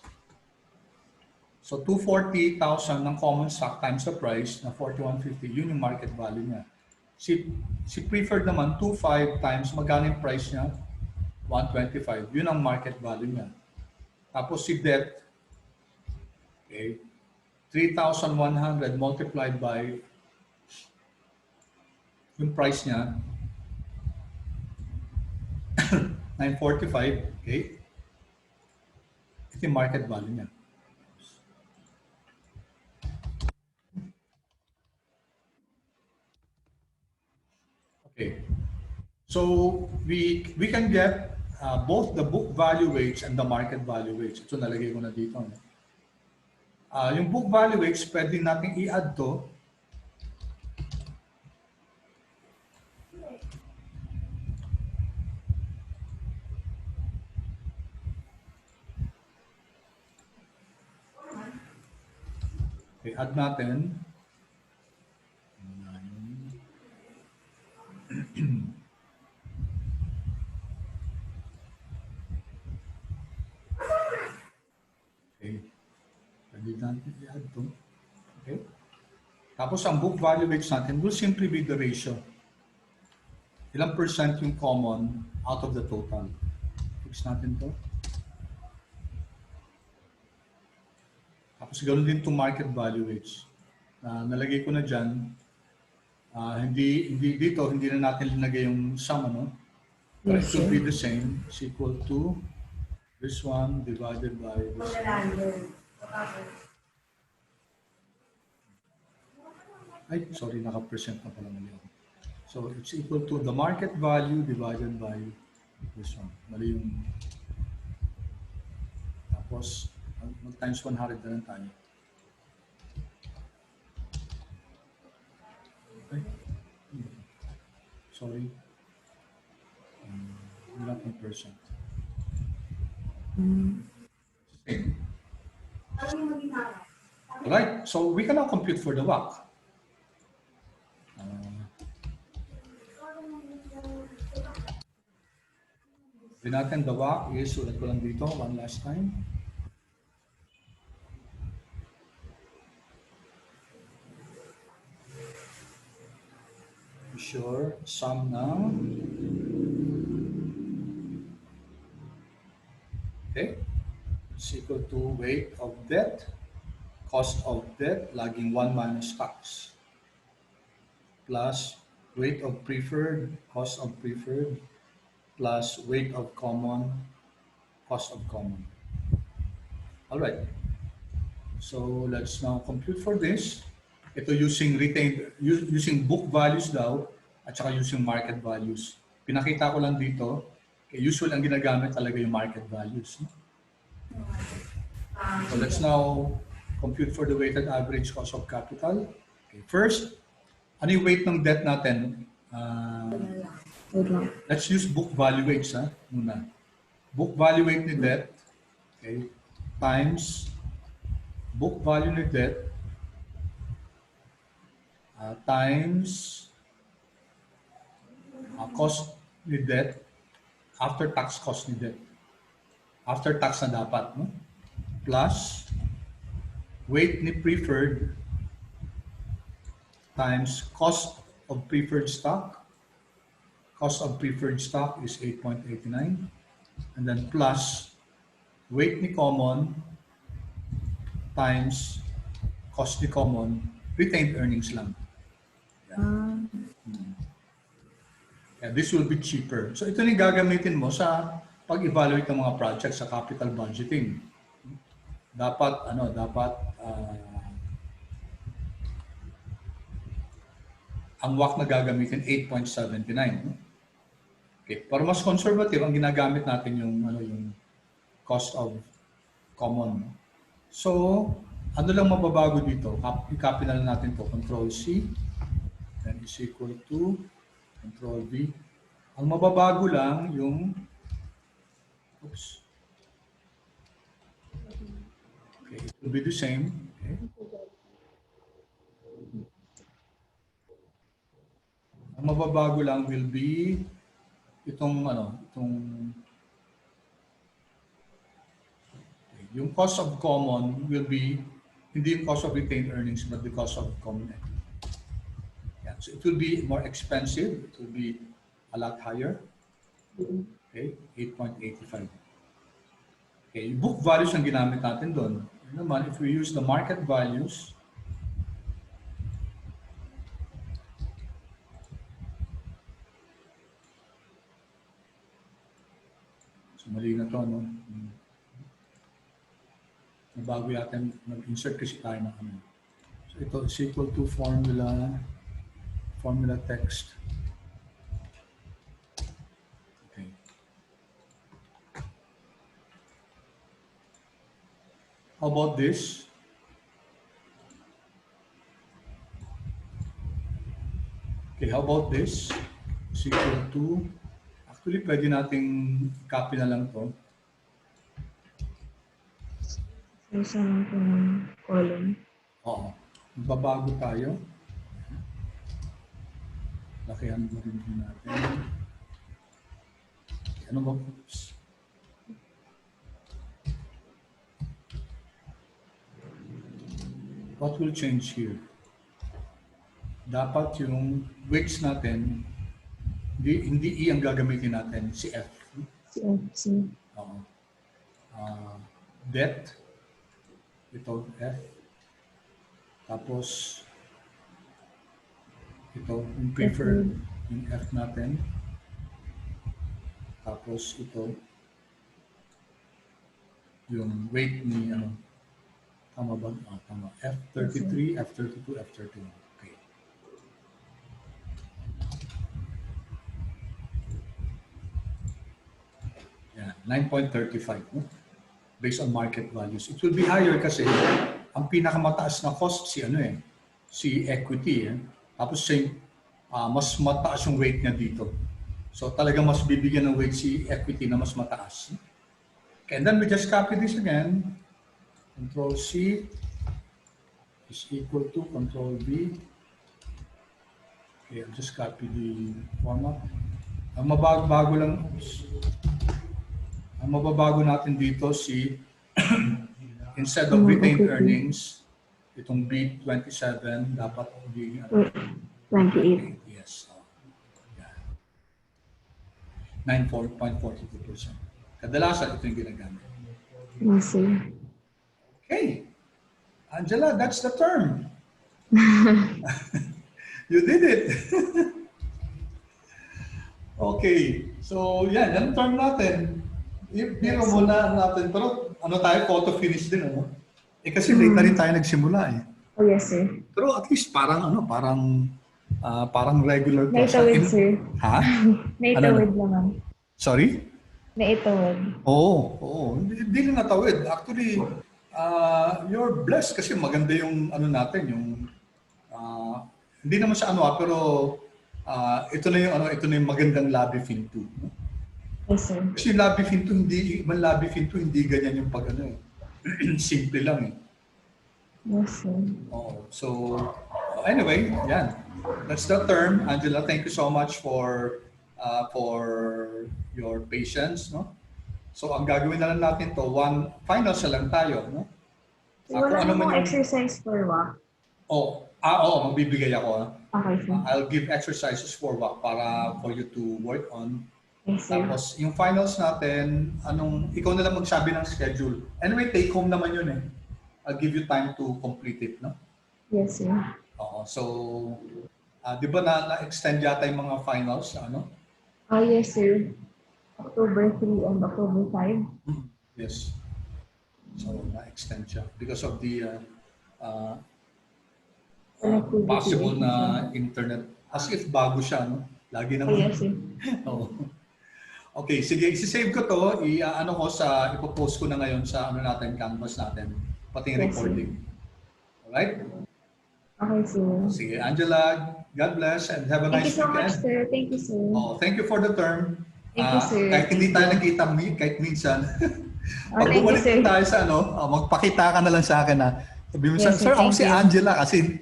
So 240,000 ng common stock times the price na 4150, yun yung market value niya. Si preferred naman, 25 times magkano yung price niya? 125. Yun ang market value niya. Tapos si debt, okay, 3,100 multiplied by yung price niya, 945, okay? Ito yung market value niya. Okay. So we can get both the book value weights and the market value weights. Ito nalagay ko na dito. No? Yung book value weights, pwede natin i-add to. Okay, add natin. Okay. Pwede natin i-add to. Okay. Tapos ang book value weights natin will simply be the ratio. ilang percent yung common out of the total. Fix natin to. Tapos ganoon din to market value rates. Nalagay ko na dyan. Hindi dito, hindi na natin linagay yung sum, ano? But it Yes, will sir. be the same. It's equal to this one divided by this one. Ay, sorry, naka-percent na pala mali ako. So, it's equal to the market value divided by this one. Mali yung... Tapos, mag-times 100 na lang tayo. Okay. Sorry. Not in percent. Same. Alright, so we can now compute for the WACC. Din natin the WACC is, ulit ko lang dito, one last time. Be sure, sum now. Okay, it's equal to weight of debt, cost of debt, laging 1 minus tax, plus weight of preferred, cost of preferred, plus weight of common, cost of common. All right. So let's now compute for this. Ito using retained, using book values daw, at saka using market values. Pinakita ko lang dito, usual ang ginagamit talaga yung market values. So let's now compute for the weighted average cost of capital. Okay, first, ano yung weight ng debt natin? Let's use book value weights muna. Book value weight ni debt, okay, times book value ni debt times cost ni debt after tax cost ni debt. After tax na dapat, no? Plus weight ni preferred times cost of preferred stock. Cost of preferred stock is 8.89. And then plus weight ni common times cost ni common, retained earnings lang. Yeah, this will be cheaper. So ito yung gagamitin mo sa pag-evaluate ng mga projects sa capital budgeting. Dapat ang WACC na gagamitin 8.79. Okay, para mas conservative ang ginagamit natin yung cost of common. So, ano lang mababago dito? I-copy na lang natin to, Control C, then is equal to Control V. Ang mababago lang yung okay, it will be the same. Okay. Ang mababago lang will be yung cost of common will be hindi yung cost of retained earnings but the cost of common equity. Yeah, so it will be more expensive. It will be a lot higher. Okay, 8.85. Okay, book values ang ginamit natin doon. Naman, if we use the market values, so mali na to, no? Bago natin mag-insert kasi tayo ng ano. So ito is equal to formula text. Okay. How about this? Okay, how about this? Is equal to, actually pwede nating copy na lang to. Isa lang po ng column. Oo. Babago tayo. Lakihan mo rin natin. Ano ba? Oops. What will change here? Dapat yung weights natin Hindi E ang gagamitin natin, si F. CFC. Oo. Debt, ito F. Tapos, ito, yung preferred, yung F natin. Tapos, ito, yung weight ni, tama ba? Tama. F33, F32, F31. Okay. Yan, 9.35, no? Based on market values. It will be higher kasi ang pinakamataas na cost si equity. Tapos mas mataas yung weight niya dito. So talaga mas bibigyan ng weight si equity na mas mataas. Okay, and then we just copy this again. Control C is equal to Control V. Okay, I'll just copy the format. Ang mababago lang, ang mababago natin dito si instead of retained earnings, itong B27 dapat maging 28. yes. 9.42%. Kadalasan ito yung ginagamit. I see. Okay. Angela, that's the term. You did it. Okay. So, yan ang term natin. Biro muna natin. Pero ano tayo, photo finish din, ano? Kasi late na rin tayo nagsimula eh. Oh, yes, sir. Pero at least parang parang regular class. Naitawid, sir. Ha? Naitawid naman. Sorry? Naitawid. Oo. Hindi lang natawid. Actually, you're blessed kasi maganda yung natin, yung hindi naman sa pero ito na yung magandang LBYFIN2. No? Yes, sir. Kasi LBYFIN2 hindi ganyan yung pag simple lang eh. Yes, sir. Oo. So, anyway, yan. That's the term. Angela, thank you so much for your patience, no? So, ang gagawin na lang natin to, finals na lang tayo, no? Wala namang exercise for WAC. Oo, magbibigay ako. Okay, sir. I'll give exercises for WAC for you to work on. Yes, sir. Tapos, yung finals natin, ikaw na lang magsabi ng schedule. Anyway, take home naman yun eh. I'll give you time to complete it, no? Yes, sir. Oo. So, di ba na-extend yata yung mga finals, Yes, sir. October 3 and October 5. Yes. So, na-extend siya because of the possible na internet. As if bago siya, no? Lagi naman. Yes, sir. Oo. Okay, sige. Isi-save ko to. Ipopost ko na ngayon sa natin, canvas natin. Pati yung recording. Alright? Okay, sir. Sige, Angela, God bless and have a nice weekend. Thank you so much, sir. Thank you, sir. Thank you for the term. Thank you, sir. Kahit hindi tayo nakita kahit minsan. Pag thank you, bumalik sir. tayo sa magpakita ka na lang sa akin sabi mo, Yes, sir, sir, ako thank si you. Angela kasi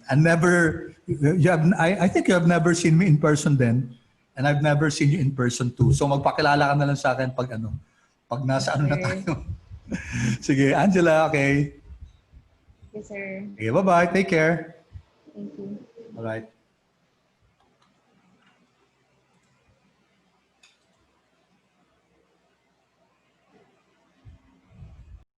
I think you have never seen me in person then and I've never seen you in person too. So magpakilala ka na lang sa akin pag nasa na tayo. Sige, Angela, okay. Yes, sir. Okay, bye-bye. Take care. Thank you. All right.